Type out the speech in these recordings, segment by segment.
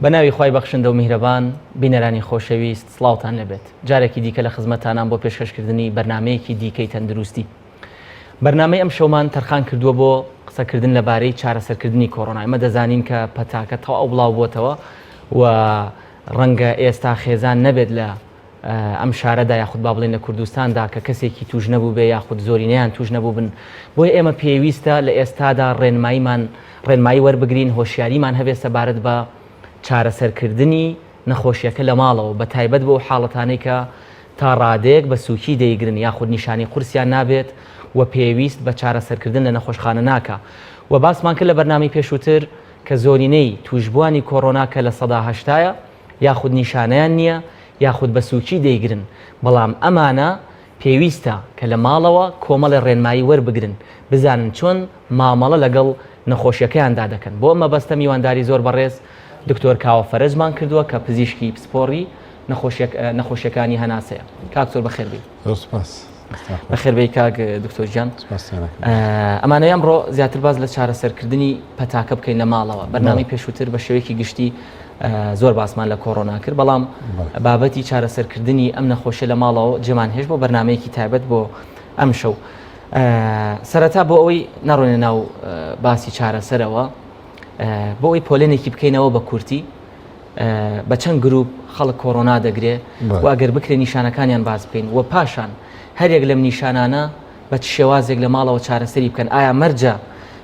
بەناوی خوای بەخشندە و میهرەبان بینەرانی خۆشەویست سڵاوتان لەبێت جارێکی دیکە لە خزمەتتانان بۆ پێشکەشکردنی بەرنمەیەکی دیکەی تەندروستی. بەرنمەی ئەم شەومان تەرخان کردووە بۆ قسەکردن لەبارەی چارەسەرکردنی کۆڕۆنا. ئێمە دەزانین کە پەتاکە تەواو بڵاو بۆتەوە و ڕەنگە ئێستا خێزان نەبێت لە ئەم شارەدا یاخود با بڵێن لە کوردستاندا کە کەسێکی توش نەبوو بێ یاخود زۆرینەیان توش نەبوو بن. بۆیە ئێمە پێویستە لە ئێستادا ڕێنمایی وەربگرین، هۆشیاریمان هەبێت سەبارەت بە چارەسەرکردنی نەخۆشیەکە لە ماڵەوە، بە تایبەت بۆ حاڵەتانەی کە تا ڕادێک بە سووکی دەیگرن یاخود نیشانی قورسیان نابێت و پێویست بە چارەسەرکردن لە نەخۆشخانە ناکە. و باسمان کرد لە بەرنامی پێشووتر کە زۆرینەی توشبوانی کۆڕۆنا کە لە ١٨ یاخود نیشانیان نییە یاخود بە سووکی دەیگرن، بەڵام ئەمانە پێویستە کە لە ماڵەوە کۆمەڵی ڕێنمایی وەربگرن، بزانن چۆن مامەڵە لەگەڵ نەخۆشیەکەیاندا دەکەن. بۆ ئەمە بەستە میوانداری زۆر بەڕێز دکتۆر کاوە فەرەجمان کردووە کە پزیشکی پسپۆڕی نەخۆشیەکانی هەناسەیە. کاک زۆر بەخێربێ. بەخێربێ کاک دکتۆر گیان. ئەمانە ئەمڕۆ زیاتر باز لە چارەسەرکردنی پەتاکە بکەین لە ماڵەوە. بەرنامەی پێشووتر بە شێوەیەکی گشتی زۆر باسمان لە کۆڕۆنا کرد، بەڵام بابەتی چارەسەرکردنی ئەم نەخۆشیە لە ماڵەوە جێمان هێش بۆ بەرنمەیەکی تایبەت بۆ ئەم شەو. سەرەتا بۆ ئەوەی نەڕۆینە ناو باسی چارەسەرەوە، بۆ ئەوی پۆلێنێکی بکەینەوە بە کورتی بە چەند گروپ خەڵک کۆڕۆنا دەگرێ و ئەگەر بکرێ نیشانەکانیان باز بکەین و پاشان هەرێک لەم نیشانانە بە شێوازێک لە ماڵەوە چارەسەری بکەن. ئایا مەرجە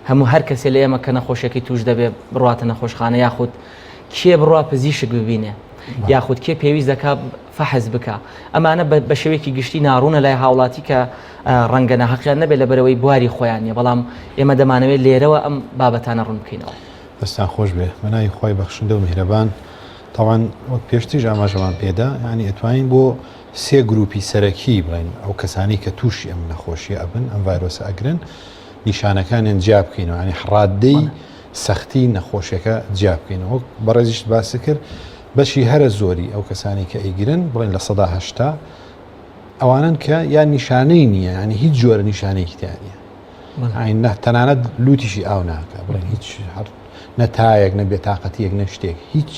هەموو هەر کەسێ لە ئێمە کە نەخۆشیەکەی توش دەبێ بڕاتە نەخۆشخانە یاخود کێ بڕوا پزیشک ببینێ یاخود کێ پێویست دەکا فەحز بکە؟ ئەمانە بە شێوەیەکی گشتی ناڕوونە لای هاوڵاتی کە ڕەنگە نەحەقیان نەبێت لە بەرەوەی بواری خۆیان نیە، بەڵام ئێمە دەمانەوێت لێرەوە ئەم بابەتانە ڕوون بکەینەوە. دەستان خۆش بێ، بەناوی خوای بەخشندە و میهرەبان. تاوان وەک پێشتریش ئاماژەمان پێدا، ینی ئەتوانین بۆ سێ گروپی سەرەکی بڵین ئەو کەسانی کە تووشی ئەم نەخۆشیە ئەبن، ئەم ڤایرۆسە ئەگرن، نیشانەکانیان جیا بکەینەوە، ینی حڕادەی سەختی نەخۆشیەکە جیا بکەینەوە. بەڕێزیش باسی کرد بەشی هەرە زۆری ئەو کەسانی کە ئەیگرن بڵین لە ١٨ ئەوانن کە یان نیشانەی نییە، ینی هیچ جۆرە نیشانەیەکی تیان نیە، تەنانەت لوتیشی ئاو ناکە، بڵین هیچ نەتایەک نە بێتاقەتیەک نە شتێک، هیچ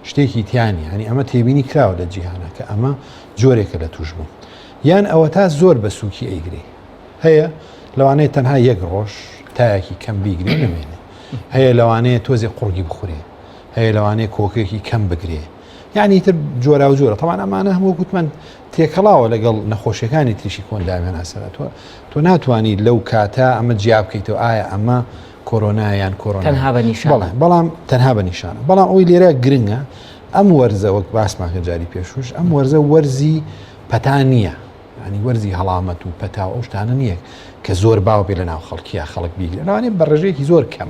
شتێکی تیانی، ینی ئەمە تێبینی کراوە لە جیهانە کە ئەمە جۆرێکە لە توش بوو. یان ئەوە تا زۆر بە سووکی ئەیگری هەیە، لەوانەیە تەنها یەک ڕۆژ تایەکی کەم بیگرێ نمێنێ، هەیە لەوانەیە تۆزێ قوڕگی بخورێ، هەیە لەوانەیە کۆکێکی کەم بگرێ، یعنی تر جۆرا و جۆرە. تەوان ئەمانە هەموو گوتمان تێکەڵاوە لەگەڵ نەخۆشیەکانی تریشی کۆنداوی هەناسەرە. تۆ ناتوانانی لەو کاتە ئەمە جیا بکەیتەوە ئایا ئەمە کۆرۆنایان کۆرۆنا تەنها بە نیشان، بەڵام تەنها بە نیشانە. بەڵام ئەوی لێرە گرنگە ئەم وەرزە وەک باسماکە جاری پێشوش، ئەم وەرزە وەرزی پەتا نییە، ینی وەرزی هەڵامەت و پەتا و ئەو شتانە نییە کە زۆر باو بێ لە ناو خەڵکیە خەڵک بیگرێت، لەوانەیە بە ڕێژەیەکی زۆر کەم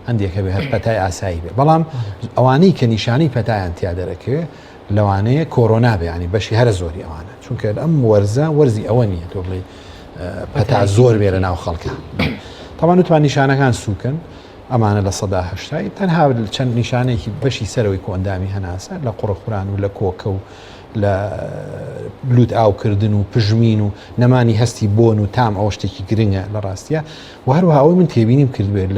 هەندێکە بێ هەر پەتای ئاسایی بێ، بەڵام ئەوانەی کە نیشانی پەتایان تیا دەرەکەوێت لەوانەیە کۆرۆنا بێ، ینی بەشی هەرە زۆری ئەوانە، چونکە ئەم وەرزە وەرزی ئەوە نییە تۆ بڵێ پەتا زۆر بێ لە ناو خەڵکە. تەوان وتوان نیشانەکان سووکن، ئەمانە لە ١٨ تەنها چەند نیشانێکی بەشی سەرەوەی کۆندامی هەناسە لە قوڕخوران و لە کۆکە و لە لوت ئاوکردن و پژمین و نەمانی هەستی بۆن و تام ئەو شتێکی گرنگە لە ڕاستیە. و هەروەها ئەوەی من تێبینیم کردوێت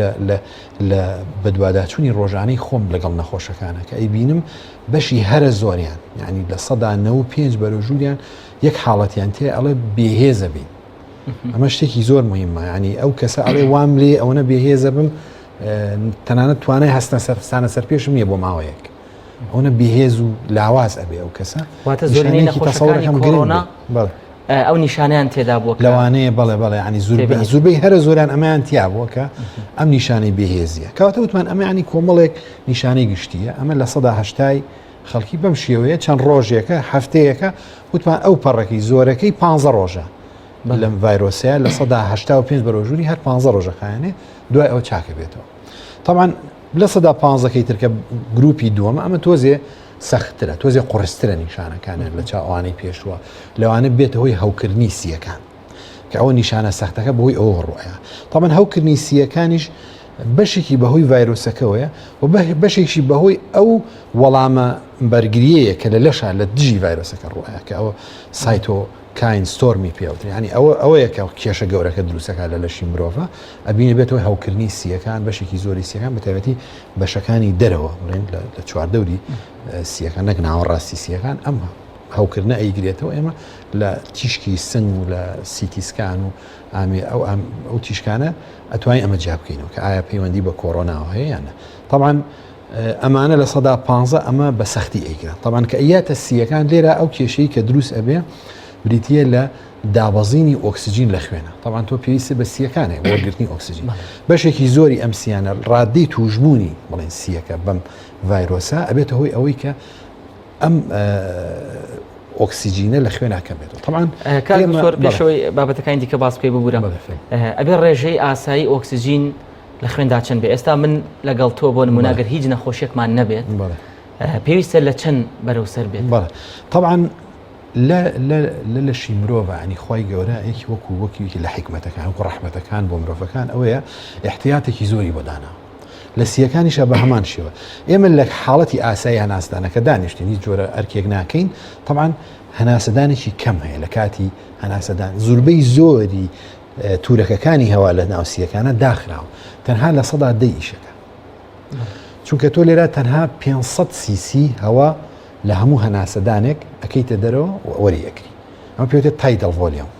لە بەدواداچوونی ڕۆژانەی خۆم لەگەڵ نەخۆشەکانە کە ئەیبینم بەشی هەرە زۆریان، ینی لە 95 بەرەژووریان یەک حاڵەتیان تێ ئەڵێ بێهێزە بین. ئەمە شتێکی زۆر مهمە، ینی ئەو کەسە ئەڵێ وام لێ ئەوەنە بێهێزە بم، تەنانەت توانای هەستانە سەرپێشم نییە بۆ ماوەیەک، ئەوەنە بێهێز و لاواز ئەبێ ئەو کەسە. واتە زۆرینەی نەخۆشەکانی کۆڕۆنا ئەو نیشانیان تێدا بووە لەوانەیە بەڵێ ینی زوربەی هەرە زۆریان ئەمەیان تیا بووە کە ئەم نیشانەی بێهێزیە. کەواتە وتمان ئەمە ینی کۆمەڵێک نیشانەی گشتیە. ئەمە لە ١٨ خەڵکی بەم شێوەیە چەند ڕۆژێکە هەفتەیەکە وتمان ئەو پەڕەکەی زۆرەکەی 15 ڕۆژە لەم ڤایرۆسەیە لە 185 بەرەژووری هەر 15 ڕۆژەکانێ دوای ئەو چاکە بێتەوە. تەمان لە 115کەی ترکە گروپی دووەمە ئەمە تۆزێ سەختترە، تۆزێ قوڕسترە نیشانەکانێت لە چاوانەی پێشوە، لەوانە بێتە هۆی هەوکردنی سیەکان کە ئەوە نیشانە سەختەکە بەهۆی ئەوە ڕوایە. تەمان هەوکردنی سیەکانیش بەشێکی بەهۆی ڤایرۆسەکەوەیە و بەشێکی بەهۆی ئەو وەڵامە بەرگریەیە کە لە لەشە لە دژی ڤایرۆسەکە ڕوایە کە ئەوە سایتۆ کاین ستۆرمی پێوتر ینی ئەوەیە کە کێشە گەورەکە دروستەکە لە لەشی مرۆڤە ئەبینە بێتەوە هەوکردنی سیەکان بەشێکی زۆری سیەکان بە تایبەتی بەشەکانی دەرەوە بڵێن لە چواردەوری سیەکان نەک ناوەڕاستی سیەکان ئەم هەوکردنە ئەیگرێتەوە ئێمە لە تیشکی سنگ و لە سیتیسکان و ئەو تیشکانە ئەتوانین ئەمە جیا بکەینەوە کە ئایا پەیوەندی بە کۆڕۆناوە هەیە یانە طبعاً ئەمانە لە سەدا 15 ئەمە بە سەختی ئەیگرن طبعاً کە ئیاتە سیەکان لێرە ئەو کێشەی کە دروست ئەبێ بریتە لە دابەزینی ئۆکسسیژین لە خوێنە طبعاً تۆ پێویستە بە سیەکانێک وەرگرتنی ئۆکسسیژین بەشێکی زۆری ئەم سیانە ڕادەی توژبوونی بڵێن سیەکە بەم ڤایرۆسە ئەبێتە هۆی ئەوەی کە ئەم ئۆکسسیژینە لە خوێناکەم بێتەوە طبعاً زۆر پێشەوەی بابەتەکانی دیکە باس پێ ببوورە ئەبێ ڕێژەی ئاسایی ئۆکسسیژین لە خوێندا چەند بێ ئێستا من لەگەڵ تۆ بۆ نموناگەر هیچ نەخۆشیێکمان نەبێت پێویستە لە چەند بەرەو سەر بێت طبعاً لەشی مرۆڤ ینی خی گەورە یەکی وەکووەکی لە حکمەتەکان و ڕەحمەتەکان بۆ مرۆڤەکان ئەوەیە احتیاتێکی زۆری بۆ دانا لە سیەکانیشە بە هەمان شێوە ئێمە لە حاڵەتی ئاسایی هەناسدانەکە دانیشتین هیچ جۆرە ئەرکێک ناکەین طبعاً هەناسەدانێکی کەم هەیە لە کاتی هەناسەدان زوربەی زۆری تورەکەکانی هەوا لە ناوسیەکانە داخراوە تەنها لە سەدا دەیشەکە چونکە تۆ لێرە تەنها 500 سیسی هەوا لە هەموو هەناسەدانێک ئەەکەیتە دەرەوە وەریەکری ئەمە پێوتە تایدڵ ڤۆلیۆم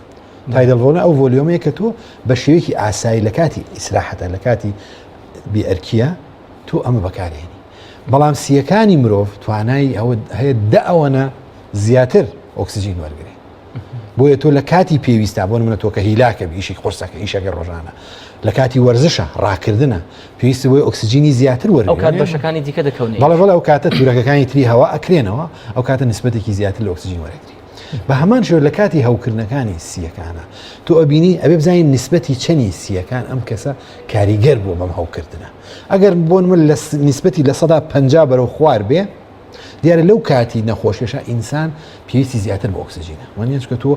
تایدڵ ڤۆلیۆم ئەو ڤۆلیۆمەیە کە تۆ بە شێوەیەکی ئاسایی لە کاتی ئیسراحەتە لە کاتی بێئەرکیە تۆ ئەمە بەکارهێنی بەڵام سیەکانی مرۆڤ توانایی هەیە ئەوەنە زیاتر ئۆکسسیژین وەرگێ بۆیە تۆ لە کاتی پێویستە بۆ منە تۆ کە هیلاکە ئیشی قورسەکە ئیشەکە ڕۆژانە لە کاتی وەرزشە ڕاکردنە پێویستە بۆی ئۆکسسیژینی زیاتر وەرگێ ئەو کات بەشەکانی دیکە دەکەونی بەڵێ ئەو کاتە تورەکەەکانی تری هەوا ئەکرێنەوە ئەو کاتە نسبەتێکی زیاتر لە ئۆکسسیژین وەرەگری بە هەمان شێوە لە کاتی هەوکردنەکانی سیەکانە تۆ ئەبینی ئەبێ بزانین نسبەتی چەنی سیەکان ئەم کەسە کاریگەر بوو بەم هەوکردنە ئەگەر بۆن من لە نسبەتی لە سەدا 50 بەرەو خوار بێ دیارە لەو کاتی نەخۆشیێشە ئینسان پێویستی زیاتر بە ئۆکسسیژینە وانیچکە تۆ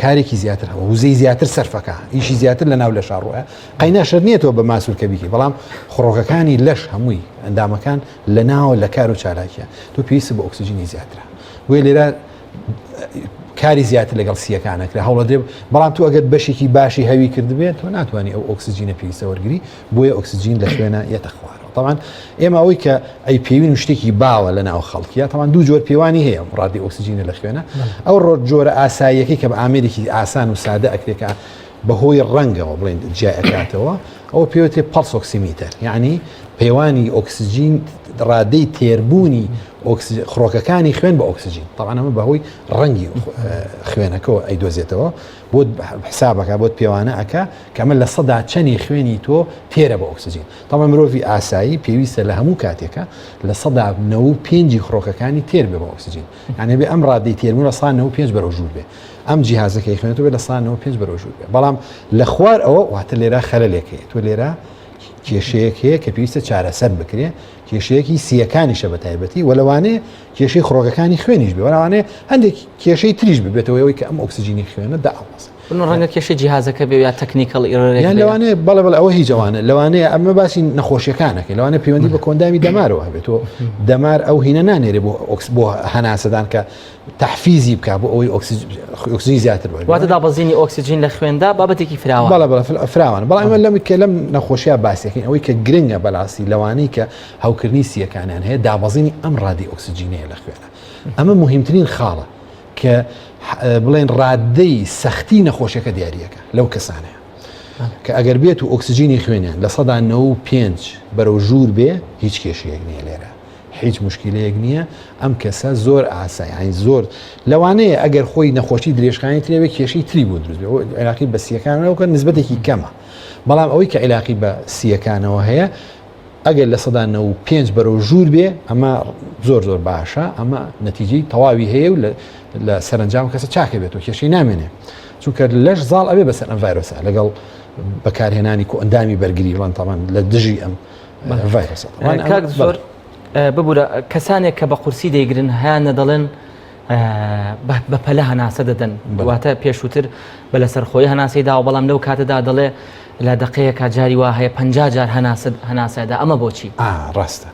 کارێکی زیاتر هەوە وزەی زیاتر سەرفەکە ئیشی زیاتر لە ناو لە شاڕۆە قەینا شەر نییە تۆ بە ماسوولکە بیکە بەڵام خڕۆکەکانی لەش هەمووی ئەندامەکان لە ناوە لە کار و چالاکیە تۆ پێویستە بە ئۆکسسیژینی زیاترە وێ لێرە کاری زیاتر لەگەڵ سیەکانەکرا هەوڵە درێ بەڵام تو ئەگەر بەشێکی باشی هەوی کردبێت تۆ ناتوانانی ئەو ئۆکسسیژینە پێویستە وەرگری بۆیە ئۆکسسیژین لە شوێنە یەتە خوارەوە طبعاً ئێمە ئەوەی کە ئەی پێوین شتێکی باوە لە ناو خەڵکیە طبعاً دوو جۆر پێوانی هەیە ڕادی ئۆکسسیژینە لە خوێنە ئەو جۆرە ئاساییەکەی کە بە ئامێرێکی ئاسان و سادە ئەکرێکە بەهۆی ڕەنگەوە بڵێن جیاکاتەوە ئەوە پێوتێ پەلس ئۆکسیمیتەر یعنی پەیوانی ئۆکسسیژین ڕادەی تێربوونی خڕۆکەکانی خوێن بە ئۆکسسیژین طبعاً ئەمە بەهۆی ڕەنگی خوێنەکەەوە ئەیدۆزێتەوە بۆ حسابەکە بۆت پێوانە ئەکە کەمە لە سەدا چەنی خوێنی تۆ تێرە بە ئۆکسسیژین طبعاً مرۆڤی ئاسایی پێویستە لە هەموو کاتێکە لە سەدا 95 خڕۆکەکانی تێر بێ بە ئۆکسسیژین یعنی بێ ئەم ڕادەی تێربوون لە 95 بەرەو ژوور بێ ئەم جیهازەکەی خوێنێتەوە بێ لە 95 بەرەو ژوور بێ بەڵام لە خوار ئەوە واتە لێرە خەلەلێکەیە تۆ لێرە کێشەیەک هەیە کە پێویستە چارەسەر بکرێ کێشەیەکی سیەکانیشە بە تایبەتی وەلەوانەیە کێشەی خڕۆکەکانی خوێنیش بێ وەلەوانەیە هەندێک کێشەی تریش ببێتەوە ئەوەی کە ئەم ئۆکسسیژینی خوێنە داوەست ڕەنگە کێشەی جیهازەکە بێ یا تەکنیکەڵ یان لەوانەیە بەڵێ ئەوە هیچ جوانە لەوانەیە ئەمە باسی نەخۆشیەکانەکە لەوانە پەیوەندی بە کۆندامی دەمارەوە هەبێتەوە دەمار ئەو هینە نانێرێ بۆ هەناسەدان کە تەحفیزی بکە بۆ ئەوەی ئۆکسسیژین زیاتر بێت واتە دابەزینی ئۆکسسیژین لە خوێندا بابەتێکی فراوان بەڵێ فراوانە بەڵام ئەمە لەم نەخۆشیە باسیەکەین ئەوەی کە گرنگە بەڵاستی لەوانەی کە هەوکردنی سیەکانیان هەیە دابەزینی ئەم ڕادی ئۆکسسیژینەیە لە خوێنە ئەمە مهمترین خاڵە کە بڵێن ڕادەی سەختی نەخۆشیەکە دیارریەکە لەو کەسانەیە کە ئەگەر بێت و ئۆکسسیژینی خوێنیان لە سەدا 95 بەرەو ژوور بێ هیچ کێشەیەک نییە لێرە هیچ مشکلەیەک نییە ئەم کەسە زۆر ئاسایی زۆر لەوانەیە ئەگەر خۆی نەخۆشی درێژخانی ترێوێت کێشەی تری بوو دروست بێ علاقی بە سیەکانەوە کە نسبەتێکی کەمە بەڵام ئەوەی کە علاقی بە سیەکانەوە هەیە ئەگەر لە سەدا 95 بەرەو ژوور بێ ئەمە زۆر باشە ئەمە نەتیجەی تەواوی هەیە و لە سەرنجام کەسە چاکە بێت و کێشەی نامێنێ چونکە لەش زاڵ ئەبێ بەسەر ئەم ڤایرۆسە لەگەڵ بەکارهێنانی کۆ ئەندامی بەرگری وڵان تاوان لە دژی ئەم ڤایرۆسە زۆر ببوورە کەسانێک کە بە قورسی دەیگرن هیانە دەڵێن بە پەلە هەناسە دەدەن واتە پێشووتر بە لەسەر خۆی هەناسەیدا و بەڵام لەو کاتەدا دەڵێ لە دقەیەکە جاری وا هەیە 50 جار هەناسەدا ئەمە بۆچی؟ ڕاستە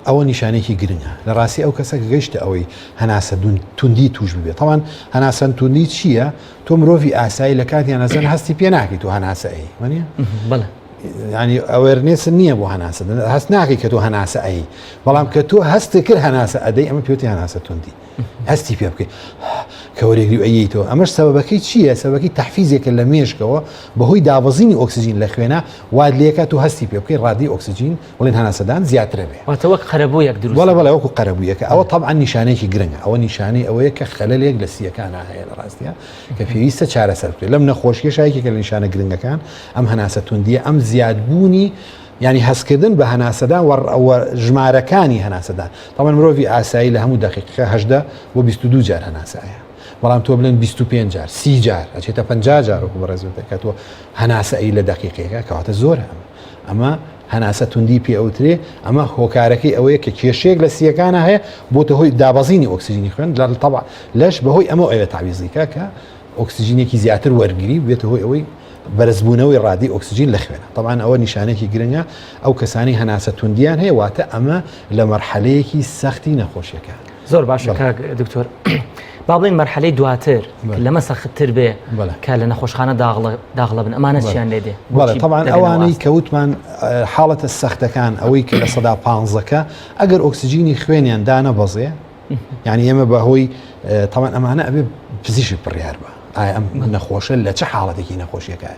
ئەوە نیشانێکی گرنگە لە ڕاستی ئەو کەسە گەشتە ئەوەی هەناسە توندی توش ببێت تاوان هەناسەن توندی چییە؟ تۆ مرۆڤی ئاسایی لە کاتیان نەزان هەستی پێ ناکەی تو هەناسەی وانە؟ بەڵێ ینی ئەوێرنێس نییە بۆ هەناسە هەست ناکەی کە تۆ هەناسە ئەی بەڵام کە تۆ هەستی کرد هەناسە ئەدەی ئەمە پێوتی هەناسە توندی هەستی پێ بکەیت کە وەرێگری ئەیتەوە ئەمەش سەبەکەی چییە؟ سەبەکەی تەحفیزێکە لە مێشکەوە بەهۆی دابەزینی ئۆکسسیژین لە خوێنە واد لێکە تو هەستی پێ بکەی ڕادی ئۆکسسیژین بڵێن هەناسەدان زیاترە بێ واتەوەک قەرەبوویەک دروست بەڵێ وەکو قەرەبوویەکە ئەوە تەبعاً نیشانەیەکی گرنگە ئەوە نیشانەی ئەوەیە کە خەلەلێک لە سیەکانە هەیە لە ڕاستیە کە پێویستە چارەسەر بکرێت لەم نەخۆشیە شایەکێکە لە نیشانە گرنگەکان ئەم هەناسە توندیە ئەم زیادبوونی ینی هەستکردن بە هەناسەدان ژمارەکانی هەناسەدان تاوان مرۆڤی ئاسایی لە هەموو دقیقەکە 18 بۆ 22 جار هەناسایە بەڵام تۆ بڵێن 25 جار 30 جار ئەچێتە 50 جار وەکو بەڕێزەوە کە تۆ هەناسەی لە دقیقەکە کەواتە زۆرە ئەمە هەناسە توندی پێ ئەوترێ ئەمە هۆکارەکەی ئەوەیە کە کێشەیەک لە سیەکانە هەیە بۆتە هۆی دابەزینی ئۆکسسیژنی خوێن لە تەبع لەش بەهۆی ئەمە ئەوێ تاویزیکە کە ئۆکسسیژینێکی زیاتر وەرگری بێتە هۆی ئەوەی بەرزبوونەوەی ڕادی ئۆکسسیژین لە خوێنە طبعاً ئەوە نیشانێکی گرنگە ئەو کەسانی هەناسە توندیان هەیە واتە ئەمە لە مەرحەلەیەکی سەختی نەخۆشیەکان زۆر باشە دکتۆر با بڵین مەرحەلەی دواتر لەمە سەختتر بێ کە لە نەخۆشخانە داغڵە بن ئەمانە چیان لێ دێ بەڵێ طبعاً ئەوانەی کەوتمان حاڵەتە سەختەکان ئەوەی کە لە سەدا 15کە ئەگەر ئۆکسسیژینی خوێنیان دانەبەزێ یعنی ئێمە بەهۆی طبعاً ئەمانە ئەبێ پزیشک بڕیار بە ئایا ئەم نەخۆشە لە چه حاڵەتێکی نەخۆشیەکە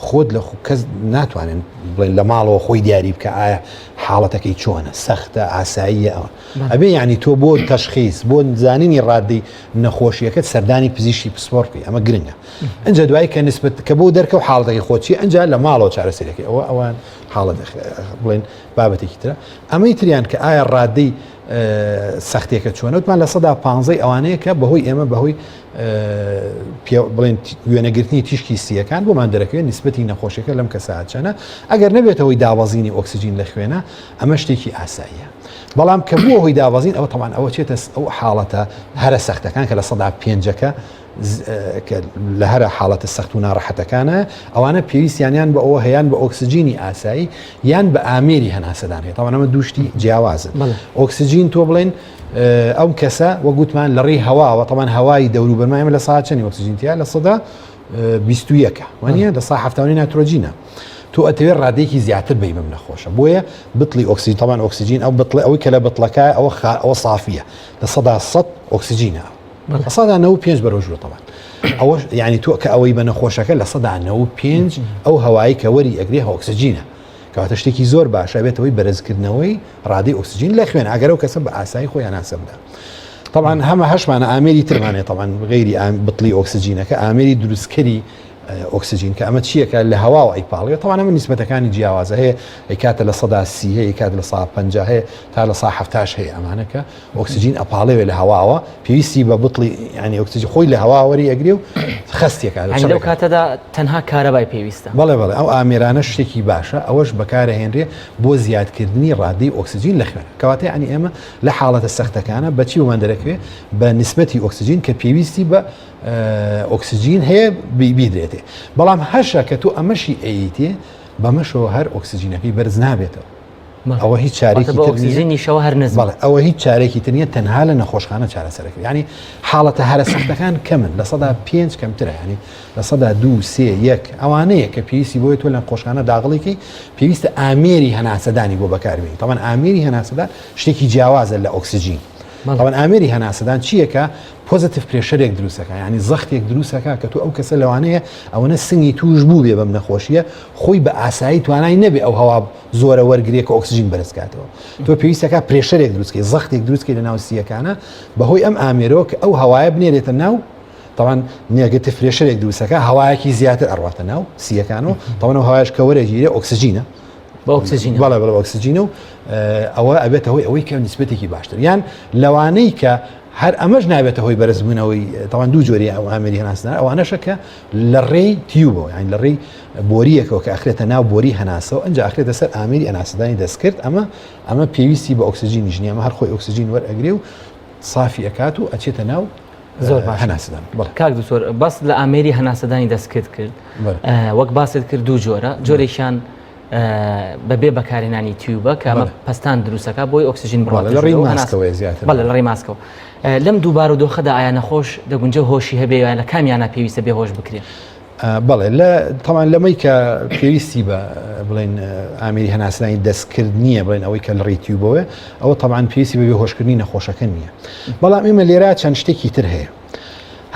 خۆت لە کەس ناتوانێن بڵێن لە ماڵەوە خۆی دیاری بکە ئایا حاڵەتەکەی چۆنە سەختە ئاساییە ئەوە ئەبێ ینی تۆ بۆ تەشخیص بۆ زانینی ڕادی نەخۆشیەکەت سەردانی پزیشکی پسپۆر بکەی ئەمە گرنگە ئەنجا دوای کە نسبەت کە بۆ دەرکە و حاڵەتەکەی خۆچی ئەنجا لە ماڵەوە چارەسەرەکەی ئەوان حاڵەت بڵێن بابەتێکی ترە ئەمەی تریان کە ئایا ڕادەی سەختێکە چۆنەوتمان لە سەدا 15 ئەوانەیە کە بەهۆی ئێمە بەهۆی بڵێن وێنەگرتنی تیشکی سیەکان بۆمان دەرەکەوێت نسبەتی نەخۆشیەکە لەم کەساچەنە ئەگەر نەبێتەوەی دابەزینی ئۆکسسیژین لە خوێنە ئەمە شتێکی ئاساییە بەڵام کە بووە هۆی دابەزین ئەوە تەمان ئەوە چێتە ئەو حاڵەتە هەرە سەختەکان کە لە سەدا 5ەکە لە هەرە حاڵەتە سەخت و ناڕەحەتەکانە ئەوانە پێویستیانیان بە ئەوە هەیان بە ئۆکسسیژینی ئاسایی یان بە ئامێری هەناسەدان هەیە تاوان ئەمە دووشتی جیاوازن ئۆکسسیژین تۆ بڵێن ئەو کەسە وەگوتمان لە ڕێی هەواوە تەمان هەوای دەوروبەرمایمە لە ساعت چەندی ئۆکسسیژینتیا لە سەدا 21 وانە لە ساعت 70 نایترۆجینە تۆ ئەتەوێت ڕادێکی زیاتر بی بم نەخۆشە بۆیە بتڵی ئۆکسسیژین تەمان ئۆکسسیژین ئەو بتڵی ئەوەی کە لە بتڵەکە ئەوە سافیە لە سەدا 100 ئۆکسسیژینە لە سەدا 95 بەرەوژوە تەمان ئەوە یعنی تۆ کە ئەوەی بە نەخۆشەکە لە سەدا 95 ئەو هەوایی کە وەری ئەگرێ ئۆکسسیژینە کەواتە شتێکی زۆر باشە بێتەوەی بەرزکردنەوەی ڕادی ئۆکسسیژین لە خوێن ئەگەر ئەو کەسە بە ئاسایی خۆیان ناسە بدە طبعاً هەمە هەشمانە ئامێری ترمانێت طبعاً غیری بتڵی ئۆکسسیژینەکە ئامێری دروستکەری ئۆکسسیژین کە ئەمە چیەکە لە هەواوە ئەیپاڵێت تەوانە من نیسبەتەکانی جیاوازە هەیە ئەیکاتە لە سەدا 30 هەیە کات لە سا 50 هەیە تا لە سا 70 هەیە ئەمانەکە ئۆکسسیژین ئەپاڵێوێت لە هەواوە پێویستی بە بتڵی ینی ئۆکسسیژین خۆی لە هەواوەری ئەگرێ و خستێکە لەو کاتەدا تەنها کارەبای پێویستە بەڵێ ئەو ئامێرانە شتێکی باشە ئەوەش بەکارهێنرێ بۆ زیادکردنی ڕادی ئۆکسسیژین لە خوێن کەواتە ینی ئێمە لە حاڵەتە سەختەکانە بەچی بۆمان دەرەکەوێت بە نسبەتی ئۆکسسیژین کە پێویستی بە ئۆکسسیژین هەیە بیدرێتێ بەڵام هەشە کە تۆ ئەمەشی ئەیتێ بەمەشەوە هەر ئۆکسسیژینەکەی بەرز نابێتەوە ئەوە هیچ چارێکیشەوە هەر نزم ئەوە هیچ چارێکی ترنیە تەنها لە نەخۆشخانە چارەسەرەکە ینی حاڵەتە هەرە سەختەکان کەمن لە سەدا 5 کەمترە ینی لە سەدا 2 3 1 ئەوانەیە کە پێویستی بۆیە تۆ لە نەخۆشخانە داغڵێکی پێویستە ئامێری هەناسەدانی بۆ بەکاربێنی تەمان ئامێری هەناسەدان شتێکی جیاوازە لە ئۆکسسیژین طبعاً ئامێری هەناسەدان چیەکە پۆزیتیڤ پرێشەرێک دروستەکە ینی زەختێک دروستەکە کە تۆ ئەو کەسە لەوانەیە ئەوەنە سنگی توش بوو بێ بەم نەخۆشیە خۆی بە ئاسایی توانای نەبێ ئەو هەوا زۆرە وەرگێ کە ئۆکسسیژین بەرزکاتەوە تۆ پێویستەکە پرێشەرێک دروستکەی زەختێک دروستکەی لە ناو سیەکانە بەهۆی ئەم ئامێرەوە کە ئەو هەوایە بنێرێتە ناو طبعاً نێگەتیڤ پرێشەرێک دروستەکە هەوایەکی زیاتر ئەڕواتە ناو سیەکانەوە طبعاً ئەو هەوایش کە وەرەگیرێ ئۆکسسیژینە بۆکسسیژین بەڵێ ئۆکسسیژین و ئەوە ئەبێتەوەی ئەوەی کە نسبەتێکی باشتر یان لەوانەی کە هەر ئەمەش نابێتە هۆی بەرزبوونەوەی تەوان دوو جۆری ئەو ئامێری هەناسەدان ئەوانەشە کە لە ڕێی تیوبەوە یان لە ڕێی بۆریەکەوە کە ئەخرێتە ناو بۆری هەناسەوە ئەنجا ئەخرێتە سەر ئامێری هەناسەدانی دەستکرد ئەمە پێویستی بە ئۆکسسیژینیش نیە ئەمە هەر خۆی ئۆکسسیژین وەرئەگرێ و صافی ئەکات و ئەچێتە ناو زۆر باش هەناسەدان. کاک دوکتۆر باس لە ئامێری هەناسەدانی دەستکرد کرد وەک باست کرد دوو جۆرێکیان بەبێ بەکارهێنانی تیوبە کە ئەمە پستان دروستەکە بۆی ئۆکسیژین لە ڕێی ماسکەوە لەم دووبار و دۆخەدا ئایا نەخۆش دەگونجە هۆشی هەبێ لە کامیانە پێویستە بێهۆش بکرێن بەڵێ تاوان لەمەی کە پێویستی بە بڵێن ئامێری هەناسەدانی دەستکرد نییە بڵێن ئەوەی کە لە ڕێی تیوبەوە ئەوە تاوان پێویستی بە بێهۆشکردنی نەخۆشەکە نییە بەڵام ئێمە لێرە چەند شتێکی تر هەیە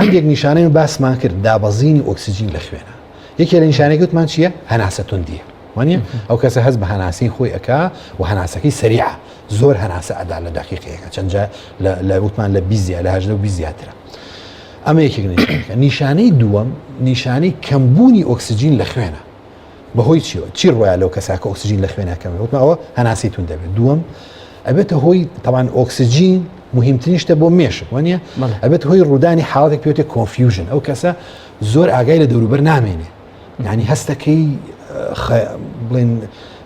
هەندێک نیشانەی باسمان کرد دابەزینی ئۆکسیژین لە خوێنە یەکێ لە نیشانەی گوتمان چییە هەناسە توندیە وانە ئەو کەسە هەست بە هەناسەی خۆی ئەکا و هەناسەکەی سریعە زۆر هەناسە ئەدا لە دقیقەیەەکە چەندجا لە وتمان لە بیزیە لە هەژدە و بیزیاترە ئەمە یەکێک نیشانەی دووەم نیشانەی کەمبوونی ئۆکسیژین لە خوێنە بەهۆی چی ڕۆیە لەو کەساکە ئۆکسیژین لە خوێنەکەمە وتمەوە هەناسی تون دەبێت دووەم ئەبێتە هۆی تەوان ئۆکسیژین مهمترین شتە بۆ مێشک وانە ئەبێت هۆی ڕوودانی حاڵێک پێوتێ کۆنفیوژن ئەو کەسە زۆر ئاگای لە دەوروبەر نامێنێ یعنی هەستەکەی بڵێن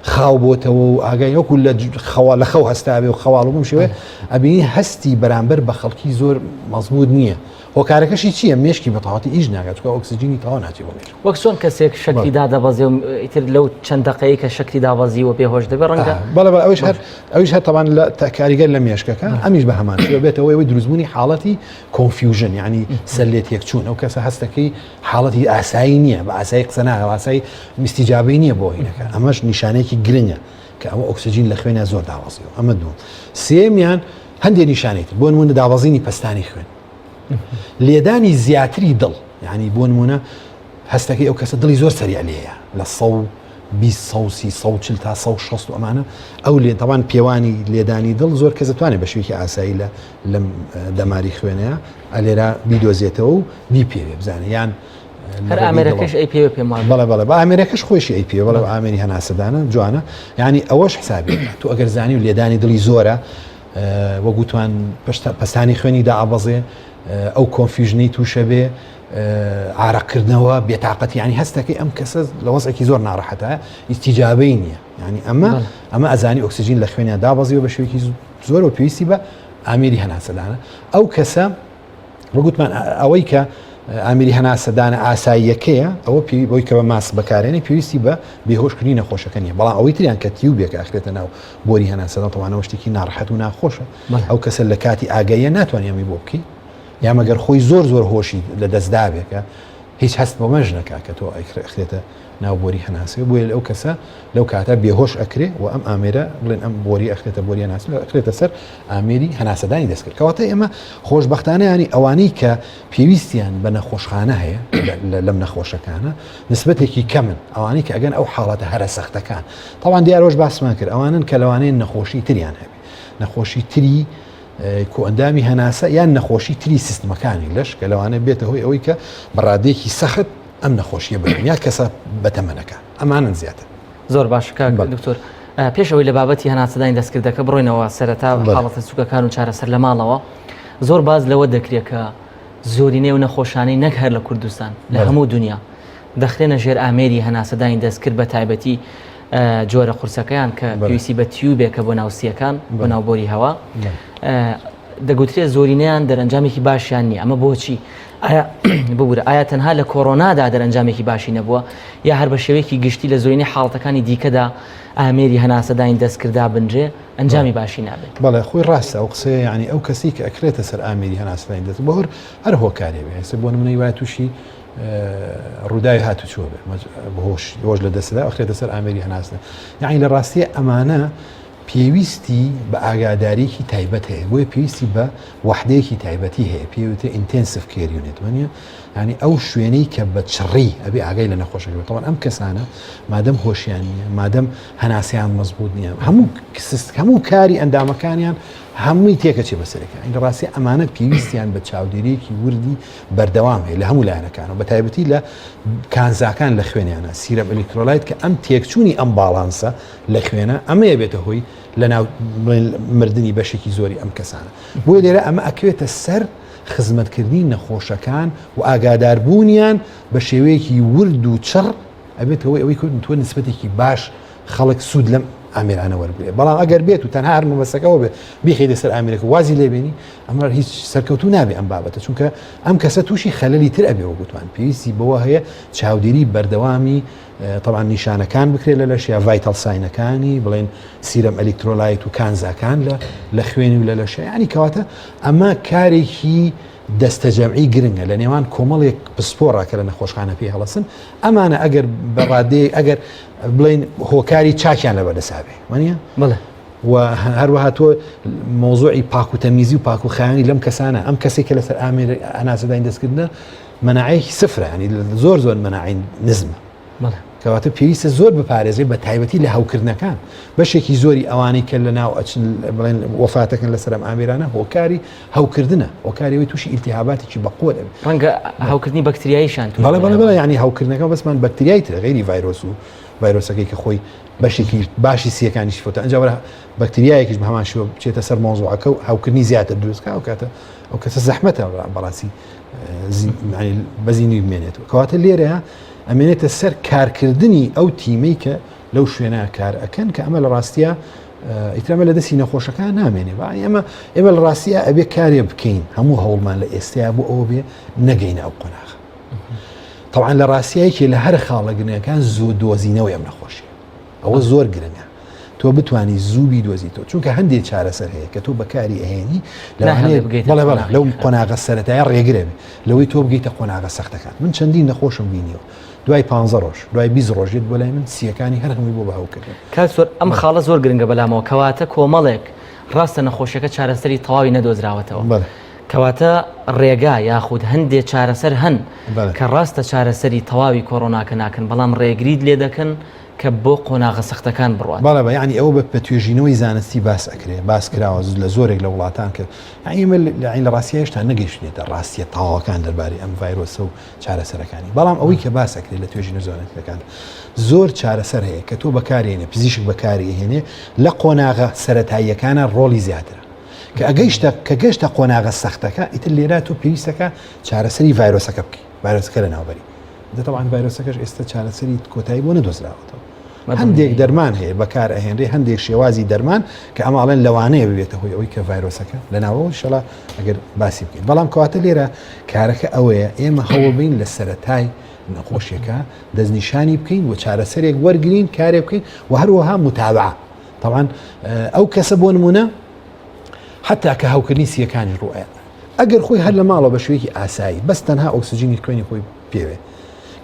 خاو بۆتەوە و ئاگای وەکو لە خەو هەستابێ و خەواڵ بم شوێ ئەبینی هەستی بەرامبەر بە خەڵکی زۆر مەزبوط نییە هۆکارەکەشی چییە مێشکی بەتەواتی ئیش ناگات چکە ئۆکسیژینی تەواو ناچێت بۆ مێشک وەک چۆن کەسێک شەکری دادەبەزێ و ئیتر لەو چەند دقەیە کە شەکری دابەزی و پێهۆش دەبێت ڕەنگە بەڵێ ئەویش هەر تەوان لە کاریگەر لە مێشکەکە ئەمیش بە هەمان بێتەوە ئەوەی دروستبوونی حاڵەتی کۆنفیوژن یعنی سەرلێت یەکچوون ئەو کەسە هەستەکەی حاڵەتی ئاسایی نییە بە ئاسایی قسە ناکە ئاسایی میستیجابەی نییە بۆ هینەکە ئەمەش نیشانەیەکی گرنگە کە ئەوە ئۆکسیژین لە خوێنە زۆر داوەزیەوە ئەمە دوو سێمیان هەندێک نیشانێت بۆ نمونە دابەزینی پستانی خوێن لێدانی زیاتری دڵ یعنی بۆ نمونە هەستەکەی ئەو کەسە دڵی زۆر سەریع لێیە لە 120 تا 160 ئەمانە ئەو لێ تاوان پێوانی لێدانی دڵ زۆر کەس دەتوانێت بە شوێکی ئاسایی لەم دەماری خوێنەیە ئەلێرا بیدۆزێتەوە و بیپێوێ بزانێ یان هەر ئامێرەکەش ئەی پێوە پێمان بەڵێ بە ئامێرەکەش خۆشی ئەی پێ بەڵێ ئامێری هەناسەدانە جوانە یعنی ئەوەش حسابێت تو ئەگەر زانی و لێدانی دڵی زۆرە وەگوتوان پستانی خوێنی دائەبەزێ ئەو کۆنفیژنی تووشە بێ عارەقکردنەوە بێتاقەتی ینی هەستەکەی ئەم کەسە لە وەزێکی زۆر ناڕەحەتە ئیستیجابەی نییە ینی ئەمە ئەزانی ئۆکسیژین لە خوێنیان دابەزیەوە بە شوێکی زۆر و پێویستی بە ئامێری هەناسەدانە ئەو کەسە وەگوتمان ئەوەی کە ئامێری هەناسەدانە ئاساییەکەیە ئەوە بۆی کە بە ماس بەکارێنی پێویستی بە بێهۆشکردنی نەخۆشەکە نیە بەڵام ئەوەی تریان کە تیوبێک ئەخرێتە ناو بۆری هەناسەدان تەوانەوە شتێکی ناڕەحەت و ناخۆشە ئەو کەسە لە کاتی ئاگەیە ناتوانێت ئەمی بۆ بکەی یا مەگەر خۆی زۆر هۆشی لە دەستدابێکە هیچ هەست بۆ مەژ نەکا کە تۆ ئەخرێتە ناو بۆری هەناسێ بۆیە ئەو کەسە لەو کاتە بێهۆش ئەکرێ و ئەم ئامێرە بڵێن ئەم بۆری ئەخرێتە بۆری هەناسی ئەخرێتە سەر ئامێری هەناسەدانی دەستکرد کەواتە ئێمە خۆشبەختانە ینی ئەوانەی کە پێویستیان بە نەخۆشخانە هەیە لەم نەخۆشەکانە نسبەتێکی کەمن ئەوانەی کە ئەگەن ئەو حاڵەتە هەرە سەختەکان تاوان دیارۆژ باسمان کرد ئەوانن کە لەوانەیە نەخۆشی تریان هەبێ نەخۆشی تری کۆئەندامی هەناسە یان نەخۆشی تری سیستمەکانی لەش کە لەوانە بێتە هۆی ئەوەی کە بەڕادێکی سەخت ئەم نەخۆشیە بن یا کەسە بەتەمەنەکە ئەمانن زیاتر زۆر باش دکتۆر پێشەوەی لە بابەتی هەناسەدانی دەستکردەکە بڕۆینەوە سەرەتا حاڵەتە سوکەکان و چارەسەر لە ماڵەوە زۆر باز لەوە دەکرێت کە زۆرینەی و نەخۆشانەی نەک هەر لە کوردستان لە هەموو دنیا دەخرێنە ژێر ئامێری هەناسەدانی دەستکرد بە تایبەتی جۆرە قورسەکەیان کە پێویستی بە تیوبێکە بۆ ناوسیەکان بۆ ناوبۆری هەوا دەگوترێت زۆرینەیان دەرەنجامێکی باشیان نییە ئەمە بۆچی ببوورە ئایا تەنها لە کۆڕۆنادا دەرەنجامێکی باشی نەبووە یا هەر بە شێوەیەکی گشتی لە زۆرینەی حاڵەتەکانی دیکەدا ئامێری هەناسەدانی دەستکردا بنجێ ئەنجامی باشی نابێت بەڵێ خۆی ڕاستە ئەو قسە ینی ئەو کەسی کە ئەکرێتە سەر ئامێری هەناسەدانی دەست بۆ هەر هۆکارێ بێ بۆ نمونەی وایە تووشی ڕووداوی هاتوچۆ بێ هۆش لە دەستدا ئەخرێتە سەر ئامێری هەناسە یعنی لە ڕاستیە ئەمانە پێویستی بە ئاگادارێکی تایبەت هەیە بۆیە پێویستی بە وحدەیەکی تایبەتی هەیە پێوتە ئینتێنسیڤ کێر یونیت وانە ینی ئەو شوێنەی کە بە چڕی ئەبێ ئاگای لە نەخۆشەکە تەوان ئەم کەسانە مادەم هۆشیان نییە مادەم هەناسیان مەزبوط نییە هەموو کاری ئەندامەکانیان هەمووی تێکەچێ بەسەرەکە ئەین ڕاستی ئەمانە پێویستیان بە چاودێریەکی وردی بەردەوام هەیە لە هەموو لایەنەکانەوە بە تایبەتی لە کانزاکان لە خوێنیانە سیرەم ئەلکترۆلایت کە ئەم تێکچوونی ئەم باڵانسە لە خوێنە ئەمەیە بێتە هۆی لە ناو مردنی بەشێکی زۆری ئەم کەسانە بۆیە لێرە ئەمە ئەکوێتە سەر خزمەتکردنی نەخۆشەکان و ئاگاداربوونیان بە شێوەیەکی ورد و چڕ ئەبێت ئەوەی تۆ نسبەتێکی باش خەڵک سوود ئامێرانە وەربێ بەڵام ئەگەر بێت و تەنها هەر مەبەستەکەەوە بێ بیخی لەسەر ئامێرەکە وازی لێبێنی ئەمە هیچ سەرکەوتو نابێ ئەم بابەتە چونکە ئەم کەسە تووشی خەلەلی تر ئەبێەوە گوتمان پێویستی بەوە هەیە چاودێری بەردەوامی طبعا نیشانەکان بکرێت لە لەشیا ڤایتەڵ ساینەکانی بڵێن سیرەم ئەلکترۆلایت و کانزاکان لە خوێنی و لە لەشە ینی کەواتە ئەمە کارێکی دەستەجەمعی گرنگە لە نێوان کۆمەڵێک پسپۆڕاکە لە نەخۆشخانە پێی هەڵەسن ئەمانە ئەگەر بەڕادێ ئەگەر بڵین هۆکاری چاکیان لە بەدەسابێ وانە بڵێ و هەروەها تۆ مۆزوعی پاک و تەمیزی و پاک و خایانی لەم کەسانە ئەم کەسێک کە لەسەر ئامێر ئەناسەداین دەستکردنە مەناعەیەکی سفرە ینی زۆر مەناعین نزمە کەواتە پێویستە زۆر بپارێزێ بە تایبەتی لە هاوکردنەکان بەشێکی زۆری ئەوانەی کە لە ناو ئەچن بڵێن وەفاتەکەن لەسەر ئەم ئامێرانە هۆکاری هەوکردنە هۆکاریەوەی تووشی ئیلتیهاباتێکی بەقوە دەبێت ڕەنگە هاوکردنی بەکتریاییشان بەڵێ ینی هاوکردنەکە بەسمان بەکتریای تر غیری ڤایرۆس و ڤایرۆسەکەی کە خۆی بەشێکی باشی سیەکانیش فۆتە ئەنجاوە بەکتریایەکیش بە هەمان شێوە بچێتە سەر مۆزوعەکە و هاوکردنی زیاتر دروستکە ئەو کاتە ئەو کەسە زەحمەتە بەڕاستی بەزینی بمێنێتەوە کەواتە لێرە ئەمێنێتە سەر کارکردنی ئەو تیمەی کە لەو شوێنە کار ئەکەن کە ئەمە لە ڕاستیە ئیترامە لە دەستی نەخۆشەکان نامێنێ ئێمە لە ڕاستیە ئەبێ کارێ بکەین هەموو هەوڵمان لە ئێستایا بۆ ئەوە بێ نەگەینە ئەو قۆناغە طبعاً لە ڕاستیایەکی لە هەر خاڵە گرنگەکان زوو دۆزینەوەی ئەم نەخۆشیە ئەوە زۆر گرنگە تۆ بتانی زووبی دۆزیتەوە چونکە هەندێک چارەسەر هەیە کە تۆ بەکاری ئەهێنی لەو قۆناغە سەرەتایە ڕێگرێ لەوەی تۆ بگەیتە قۆناغە سەختەکان من چەندین نەخۆشم بینیەوە دوای 15 ڕۆژ دوای 20 ڕۆژێت بۆ لای من سیەکانی هەر هەمووی بۆ بەهاوکردن کاتۆر ئەم خاڵە زۆر گرنگە بەلامەوە کەواتە کۆمەڵێک ڕاستە نەخۆشیەکە چارەسەری تەواوی نەدۆزراوەتەوە کەواتە ڕێگا یاخود هەندێک چارەسەر هەن کە ڕاستە چارەسەری تەواوی کۆڕۆناکە ناکەن بەڵام ڕێگریت لێ دەکەن کە بۆ قۆناغە سەختەکان بڕوات بەڵێ ینی ئەوە بە توێژینەوەی زانستی باس ئەکرێ باس کراوە لە زۆرێک لە وڵاتان کرد ئەمە لە ڕاستی هێشتا نەگەیشتێتە ڕاستیە تاواکان دەربارەی ئەم ڤایرۆسە و چارەسەرەکانی بەڵام ئەوەی کە باس ئەکرێت لە توێژینە زۆرەکان زۆر چارەسەر هەیە کە تۆ بەکارێنێ پزیشک بەکارهێنێ لە قۆناغە سەرەتاییەکانە ڕۆڵی زیاترە کە کە گەشتە قۆناغە سەختەکە ئیتر لێرە تۆ پێویستەکە چارەسەری ڤایرۆسەکە بکەی ڤایرۆسەکە لە ناوبەری دەتەوان ڤایرۆسەکەش ئێستا چارەسەری کۆتایی بۆ نەدۆزراوەتەوە هەندێک دەرمان هەیە بەکار ئەهێنرێ هەندێک شێوازی دەرمان کە ئەماڵێن لەوانەیە ببێتە هۆی ئەوەی کە ڤایرۆسەکە لە ناوەوە شەڵا ئەگەر باسی بکەین بەڵام کەواتە لێرە کارەکە ئەوەیە ئێمە هەوڵ لە سەرەتای نەخۆشیەکە دەستنیشانی بکەین و چارەسەرێک وەرگین کارێ بکەین و هەروەها متابعە طبعاً ئەو کەسە بۆ نمونە حتا کە هاوکردنی سیەکانی ڕوئە ئەگەر خۆی هەر لە ماڵەوە بە شوەیەکی ئاسایی بەس تەنها ئۆکسجینی خوێنی خۆی پێوێ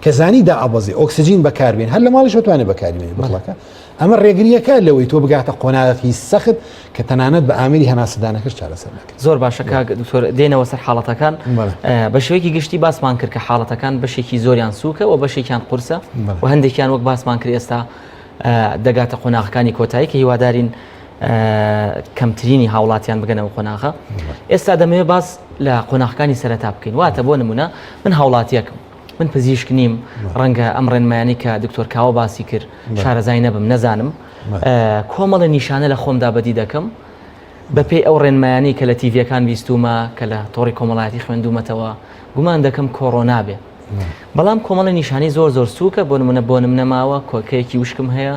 کەزانی دا ئابەزی ئۆکسجین بەکاربێن هەر لە ماڵی شتوانێت بەکاربێنێت بڵەکە ئەمە ڕێگریەکە لەوەی تۆ بگاتە قۆناغی سەخت کە تەنانەت بە ئامری هەناسەدانەکەش چارەسەر نەکرد زۆر باشە دکتۆر دێنەوە سەر حاڵەتەکان بە شوەیەکی گشتی باسمان کرد کە حاڵەتەکان بەشێکی زۆریان سووکە و بەشێکیان قورسە و هەندێکیان وەک باسمان کرد ئێستا دەگاتە قۆناغەکانی کۆتایی کە هیوادارین کەمترینی هاوڵاتیان بگەنەوە قۆناغە ئێستا دەمەوێت باس لە قۆناغەکانی سەرەتا بکەین واتە بۆ نمونە من هاوڵاتیەکەم من پزیشک نیم ڕەنگە ئەم ڕێنمایانی کە دکتۆر کاوە باسی کرد شارەزای نەبم نەزانم کۆمەڵە نیشانە لە خۆمدا بەدی دەکەم بەپێی ئەو ڕێنمایانی کە لە تیڤەکان بیستومە کە لە تۆڕی کۆمەڵایەتی خوێندومەتەوە گومان دەکەم کۆڕۆنا بێ بەڵام کۆمەڵە نیشانی زۆر سووکە بۆ نمونە بۆنم نەماوە کۆکەیەکی وشکم هەیە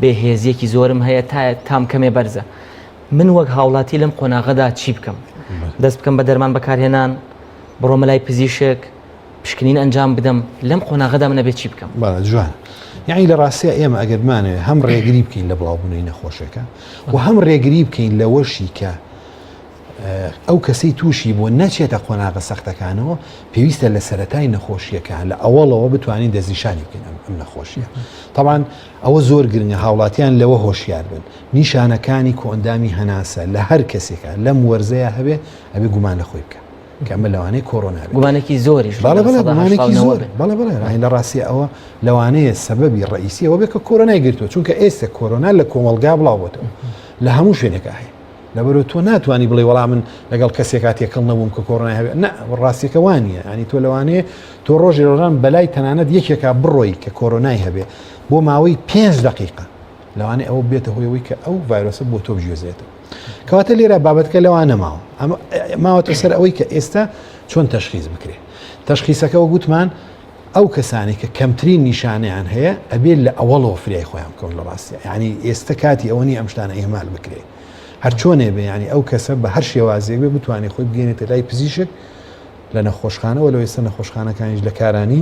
بێهێزیەکی زۆرم هەیە تام کەمێ بەرزە من وەک هاوڵاتی لەم قۆناغەدا چی بکەم دەست بکەم بە دەرمان بەکارهێنان بڕۆمە لای پزیشک پشکنین ئەنجام بدەم لەم قۆناغەدا منە بێت چی بکەم جوان یعنی لە ڕاستیە ئێمە ئەگەرمانێ هەم ڕێگری بکەین لە بڵاوبوونەی نەخۆشەکە و هەم ڕێگری بکەین لە وەشی کە ئەو کەسەی تووشی بۆ نەچێتە قۆناغە سەختەکانەوە پێویستە لە سەرەتای نەخۆشیەکان لە ئەوڵەوە بتوانین دەستنیشانی بکەین ئەم نەخۆشیە طبعاً ئەوە زۆر گرنگە هاوڵاتیان لەوە هۆشیار بن نیشانەکانی کۆندامی هەناسە لە هەر کەسێکە لەم وەرزەیە هەبێ ئەبێ گومان لە خۆی بکە کە ئەمە لەوانەیە کۆڕۆنا گومانێکی زۆریش گومانێکی زۆر بەڵێ لە ڕاستی ئەوە لەوانەیە سەبەبی ڕئیسی ئەوە بێ کە کۆرۆنای گرتووە چونکە ئێستا کۆرۆنا لە کۆمەلگا بڵاوبێتەوە لە هەموو شوێنێکە هەیە لەبەرەوە تۆ ناتوانانی بڵێ وەڵام من لەگەڵ کەسێکات یەکەڵ نەبووم کە کۆڕۆنای هەبێت نە ڕاستیەکە وانە ینی تۆ لەوانەیە تۆ ڕۆژی ڕۆژان بەلای تەنانەت یەکێکا بڕۆی کە کۆرۆنای هەبێ بۆ ماوەی 5 دقیقە لەوانەیە ئەوە بێتە هۆیەوەی کە ئەو ڤایرۆسە بۆ تۆ بژێزێتەوە کەواتە لێرە بابەتکە لەوانە ماوەتە سەر ئەوەی کە ئێستا چۆن تەشخیص بکرێت تەشخیصەکەەوە گوتمان ئەو کەسانی کە کەمترین نیشانیان هەیە ئەبێت لە ئەوڵەوە فریای خۆیان بکەون لە ڕاستیە یعنی ئێستا کاتی ئەوەنی ئەم شتانە ئێمال بکرێ هەر چۆنێ بێ ینی ئەو کەسە بە هەر شێوازێک بێ بتوانێت خۆی بگەێنێتە لای پزیشک لە نەخۆشخانەوە لەوەی ئێستا نەخۆشخانەکانیش لە کارانی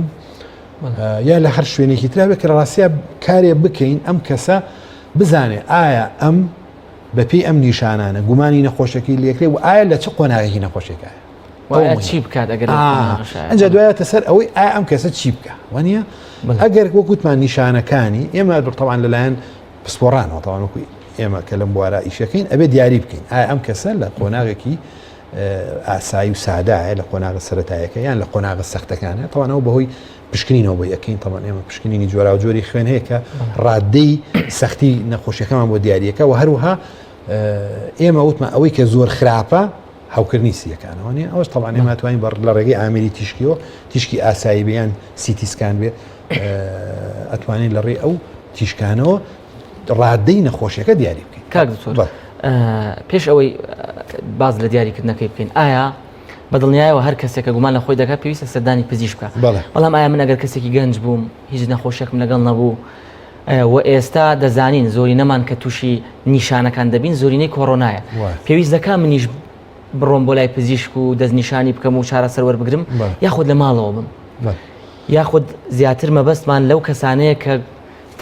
یا لە هەر شوێنێکی ترا بێت کە ڕاستیە کارێ بکەین ئەم کەسە بزانێ ئایا ئەم بەپێی ئەم نیشانانە گومانی نەخۆشەکەی لێکرێ و ئایا لە چ قۆناغێکی نەخۆشێکە چی بکات ئەگەر ئەنج دوایەتە سەر ئەوەی ئایا ئەم کەسە چی بکە وانە ئەگەر وەکوتمان نیشانەکانی ئێمە دڵتەوان لەلایەن پسپۆڕانەوە تاوانکوی ئێمە کە لەم بوارە ئیشەکەین ئەبێ دیاری بکەین ئایا ئەم کەسە لە قۆناغێکی ئاسایی و سادایە لە قۆناغە سەرەتایەکە یان لە قۆناغە سەختەکانە تاوانەوە بەهۆی پشکنینەوە بۆ یەکەین تاوان ئێمە پشکنینی جۆرا و جۆری خوێن هەیە کە ڕادەی سەختی نەخۆشیەکەمان بۆ دیاریەکە و هەروها ئێمە وتمان ئەوەی کە زۆر خراپە هاوکردنی سیەکانەوەنی ئەوش تاوان ئێمە توانین بەر لە ڕێگەی ئامری تیشکیەوە تیشکی ئاسایی بیان سیتیسکان بێ ئەتوانین لە ڕێ ئەو تیشکانەوە ڕادەی نەخۆشیەکە دیاری بکەین کاک دکتۆر پێش ئەوەی باز لە دیاریکردنەکەی بکەین ئایا بەدڵنیایەوە هەر کەسێکە گومان لە خۆی دەکات پێویستە سەردانی پزیشک بکە بەڵام ئایا من ئەگەر کەسێکی گەنج بووم هیچ نەخۆشیێکم لەگەڵ نەبوو و ئێستا دەزانین زۆری نەمان کە تووشی نیشانەکان دەبین زۆرینەی کۆڕۆنایە پێویست دەکا منیش بڕۆم بۆ لای پزیشک و دەستنیشانی بکەم و چارەسەر وەربگرم یاخود لە ماڵەوە بم یاخود زیاتر مەبەستمان لەو کەسانەیە کە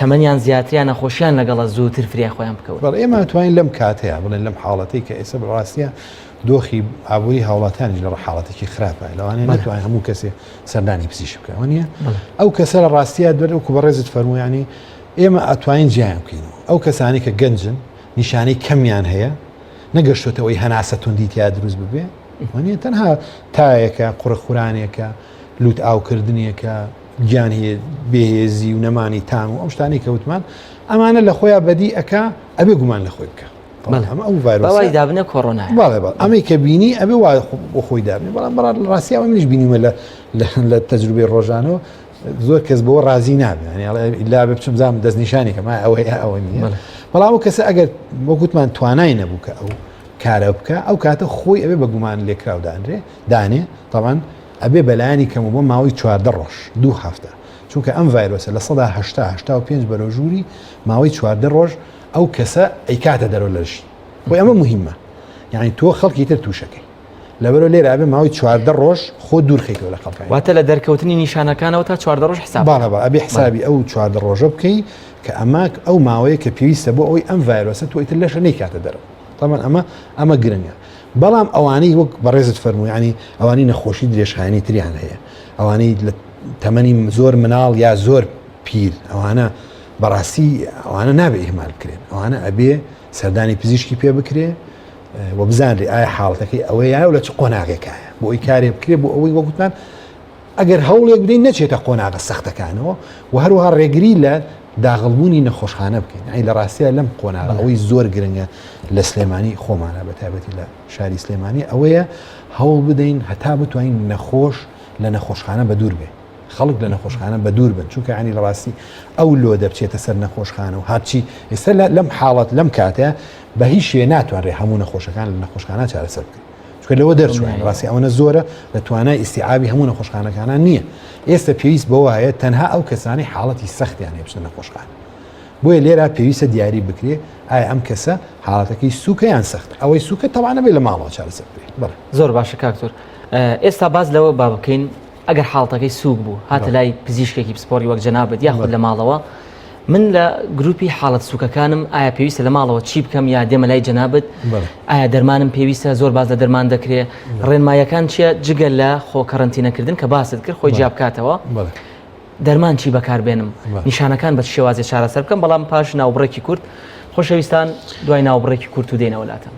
تەمەنیان زیاتریان نەخۆشیان لەگەڵە زووتر فریای خۆیان بکەوت ئێمە توانین لەم کاتەیە بڵێن لەم حاڵەتی کە ئێستا بەڕاستیە دۆخی ئابووری هاوڵاتیانیش لە حاڵەتێکی خراپە لەوانەیە ناتوانین هەموو کەسێ سەردانی پزیشک بکە وانە ئەو کەسە لە ڕاستیە دوێت و بەڕێزت فەرموویانی ئێمە ئەتوانین جیان بکەینەوە ئەو کەسانی کە گەنجن نیشانەی کەمیان هەیە نەگەشتۆتەوەی هەناسە توندیتیا دروست ببێ وانە تەنها تایەکە قوڕخورانێکە لوت ئاوکردنیەکە گیان هەیە بێهێزی و نەمانی تام و ئەو شتانی کەوتمان ئەمانە لە خۆیان بەدی ئەکا ئەبێ گومان لە خۆی بکە ئەو ڤایرۆسی دابنە کۆڕۆنا ئەمەی کە بینی ئەبێ بۆ خۆی دابنی بەڵام بەڕات ڕاستیەوە منیش بینیمە لە تەجروبەی ڕۆژانەوە زۆر کەس بەوە ڕازی نابێ لا بێ بچم زانم دەستنیشانێکە ما ئەوە نیە بەڵام ئەو کەسە ئەگەر وەکوتمان توانای نەبوو کە ئەو کارە بکە ئەو کاتە خۆی ئەبێ بە گومان لێکراو دانێ تاوان ئەبێ بەلایانی کەم بۆ ماوەی 14 ڕۆژ 2 هەفتە چونکە ئەم ڤایرۆسە لە 1985 بەرەو ژووری ماوەی 14 ڕۆژ ئەو کەسە ئەیکاتە دەرەوە لەشی بۆ ئەمە مهمە یعنی تۆ خەڵکی تر تووشەکەی لەبەرەوە لێرە ئەبێ ماوەی 14 ڕۆژ خۆ دوورخیتەوە لە خەڵکان واتە لە دەرکەوتنی نیشانەکانەوە تا 14 ڕۆژ حساب ئەبێ حسابی ئەو 14 ڕۆژە بکەی کە ئەمە ئەو ماوەیە کە پێویستە بۆ ئەوەی ئەم ڤایرۆسە تۆ ئیتر لەشە نەیکاتە دەرەوە تەمان ئەمە گرنگە بەڵام ئەوانەی وەک بەڕێزت فەرمووی ینی ئەوانەی نەخۆشی درێژخایەنی تریان هەیە ئەوانەی لە تەمەنی زۆر مناڵ یا زۆر پیر ئەوانە بەڕاستی ئەوانە نابێ ئێمال بکرێن ئەوانە ئەبێ سەردانی پزیشکی پێ بکرێ و بزانری ئایا حاڵەتەکەی ئەوەیە و لە چ قۆناغێکایە بۆ ئەوی کارێ بکرێ بۆ ئەوەی وەگوتمان ئەگەر هەوڵێک بدەین نەچێتە قۆناغە سەختەکانەوە و هەروها ڕێگری لە داغڵبوونی نەخۆشخانە بکەین ئەی لە ڕاستیە لەم قۆناغە ئەوەی زۆر گرنگە لە سلێمانی خۆمانە بە تایبەتی لە شاری سلێمانی ئەوەیە هەوڵ بدەین هەتا بتوانین نەخۆش لە نەخۆشخانە بە دوور بێ خەڵک لە نەخۆشخانە بە دوور بن چونکە عنی لە ڕاستی ئەو لۆ دەبچێتە سەر نەخۆشخانە و هاچی ئێستا لەم حاڵەت لەم کاتەیە بە هیچ شوێ ناتوانڕێ هەموو نەخۆشەکان لە نەخۆشخانە چارەسەر بکرێت چونکە لەوە دەرچوان ڕاستی ئەوەنە زۆرە لە توانای ئیستیعابی هەموو نەخۆشخانەکانان نییە ئێستا پێویست بەوە هەیە تەنها ئەو کەسانی حاڵەتی سەختیان هەیە بچنە نەخۆشخانە بۆیە لێرە پێویستە دیاری بکرێ ئایا ئەم کەسە حاڵەتەکەی سووکەیان سەخت ئەوەی سووکە تەوانە بێ لە ماڵەوە چارەسەر بکرێت زۆر باشە کاکتۆر ئێستا باز لەوە با بکەین ئەگەر حاڵەتەکەی سووک بوو هاتە لای پزیشکێکی پسپۆری وەک جەنابەت یاخود لە ماڵەوە من لە گروپی حاڵەت سووکەکانم ئایا پێویستە لە ماڵەوە چی بکەم یا دێمە لای جەنابەت ئایا دەرمانم پێویستە زۆر باز لە دەرمان دەکرێت ڕێنمایەکان چیە جگە لە خۆ کەڕەنتینەکردن کە باست کرد خۆی جیا بکاتەوە دەرمان چی بەکاربێنم نیشانەکان بە شێوازێ چارەسەر بکەم بەڵام پاش ناوبڕێکی کورت خۆشەویستان دوای ناوبڕێکی کورت و دێنەوە لاتەم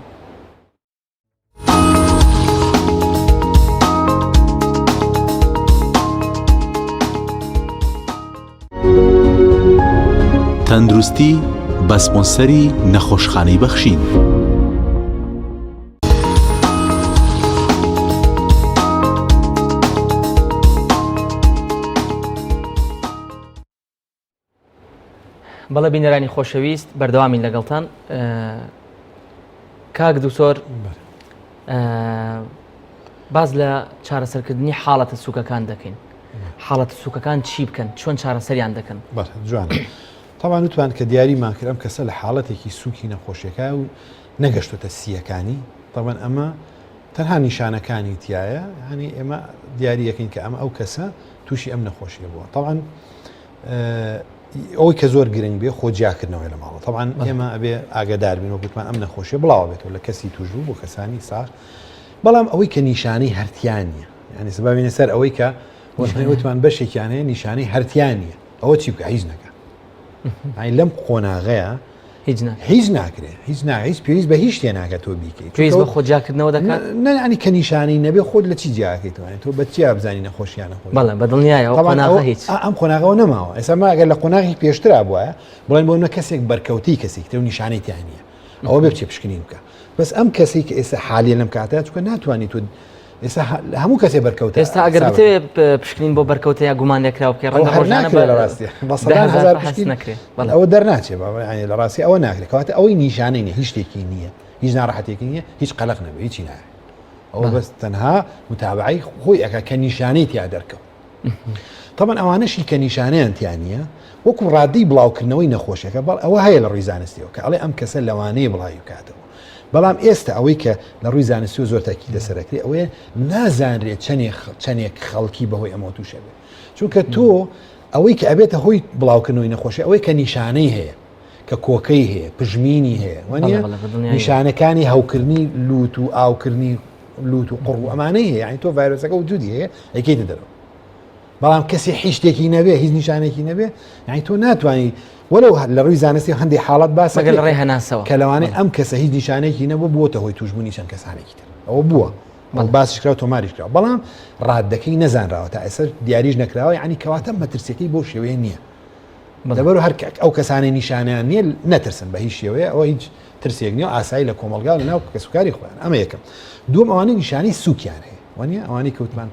تەندروستی بە سپۆنسەری نەخۆشخانەی بەخشین. بەڵێ بینەرانی خۆشەویست بەردەوامین لەگەڵتان کاک دوکتۆر باز لە چارەسەرکردنی حاڵەتە سووکەکان دەکەین حاڵەت سوکەکان چی بکەن چۆن چارەسەریان دەکەن جوانە طبعا وتوان کە دیاریمان کرد ئەم کەسە لە حاڵەتێکی سووکی نەخۆشیەکە و نەگەشتۆتە سیەکانی طبعا ئەمە تەنها نیشانەکانی تایە ینی ئێمە دیاریەکەین کە ئەمە ئەو کەسە تووشی ئەم نەخۆشیە بووە طبعا ئەوەی کە زۆر گرنگ بێ خۆجیاکردنەوەی لە ماڵە طبعا ئێمە ئەبێ ئاگدار بین و گوتمان ئەم نەخۆشیە بڵاو بێتەوە لە کەسی توژبوو بۆ کەسانی ساخ بەڵام ئەوەی کە نیشانەی هەرتیانە ینی سببینە سەر ئەوەی کە وتمان بەشێکیانەیە نیشانەی هەرتیانە ئەوە چی بکە هیچ نەکە لەم قۆناغەیە هیچ ناکرێت هیچ پێویست بە هیچ شتێ ناکە تۆ بیکەیت پێویست بە خۆجیاکردنەوە دەکات نەنی کە نیشانەی نەبێ خۆت لە چی جیاکەیتوانێت تۆ بە چی بزانانی نەخۆشییان نەخۆش بەڵێ بەدڵنیایە قۆناغە هیچ ئەم قۆناغەوە نەماوە ئێستا ما ئەگەر لە قۆناغی پێشترا بووە بڵێن بۆ نە کەسێک بەرکەوتی کەسێک تە و نیشانەی تیانە ئەوە بێ بچێ پشکنی بکە بەس ئەم کەسی کە ئێستا حالیە لەم کاتە چکە ناتوانانی تو ئێستا هەموو کەسێ بەرکەوتە ئێستا ئەگەر بتێ پشکنین بۆ بەرکەوتە یا گومان لێکراوە بکە ڕەنگە ڕۆژانە لە ڕاستی ئەوە دەرناچێ لە ڕاستی ئەوە ناکرێت کەواتە ئەوەی نیشانەی نیە هیچ شتێکی نییە هیچ ناڕەحەتێکی نییە هیچ قەلق نەبێت هیچی نایە ئەوە بەس تەنها متابعی خۆی ئەکا کە نیشانەی تیا دەرکەوت طبعا ئەوانەشی کە نیشانەیان تیان نییە وەکو ڕادی بڵاوکردنەوەی نەخۆشیەکە بەڵ ئەوە هەیە لە ڕووی زانستیەوە کە ئەڵێ ئەم کەسە لەوانەیە بڵاوی بکاتەوە بەڵام ئێستا ئەوەی کە لە ڕووی زانستی و زۆر تاکی دەسەرەکری ئەوەیە نازانرێت چەندێک خەڵکی بەهۆی ئەمە تووشە بێت چونکە تۆ ئەوەی کە ئەبێتە هۆی بڵاوکردنەوەی نەخۆشی ئەوەی کە نیشانەی هەیە کە کۆکەی هەیە پژمینی هەیە وانە نیشانەکانی هەوکردنی لوت و ئاوکردنی لوت و قڕ و ئەمانەی هەیە یعنی تۆ ڤایرۆسەکە وجودی هەیە ئەیکەیتە دەرەوە بەڵام کەسی هیچ شتێکی نەبێ هیچ نیشانێکی نەبێ یعنی تۆ ناتوانانی وەلو لە ڕووی زانستی هەندێک حاڵەت باسە لە ڕێ هەناسەوە کە لەوانەیە ئەم کەسە هیچ نیشانێکی نەبوو بۆتە هۆی توژبوونی چەند کەسانێکی تر ئەوە بووە باسیش کرا و تۆماریش کرا بەڵام ڕادەکەی نەزانراوە تا ئێستا دیاریش نەکراوە یعنی کەواتە مەترسیەکەی بۆ شێوەیە نییە لەبەر هەر ئەو کەسانی نیشانیان نییە نەترسن بە هیچ شێوەیە ئەوە هیچ ترسێک نیە ئاسایی لە کۆمەلگا لە ناو کەسوکاری خۆیان ئەمە یەکەم دووەم ئەوانەی نیشانی سووکیان هەیە وانە ئەوانەی کەوتمان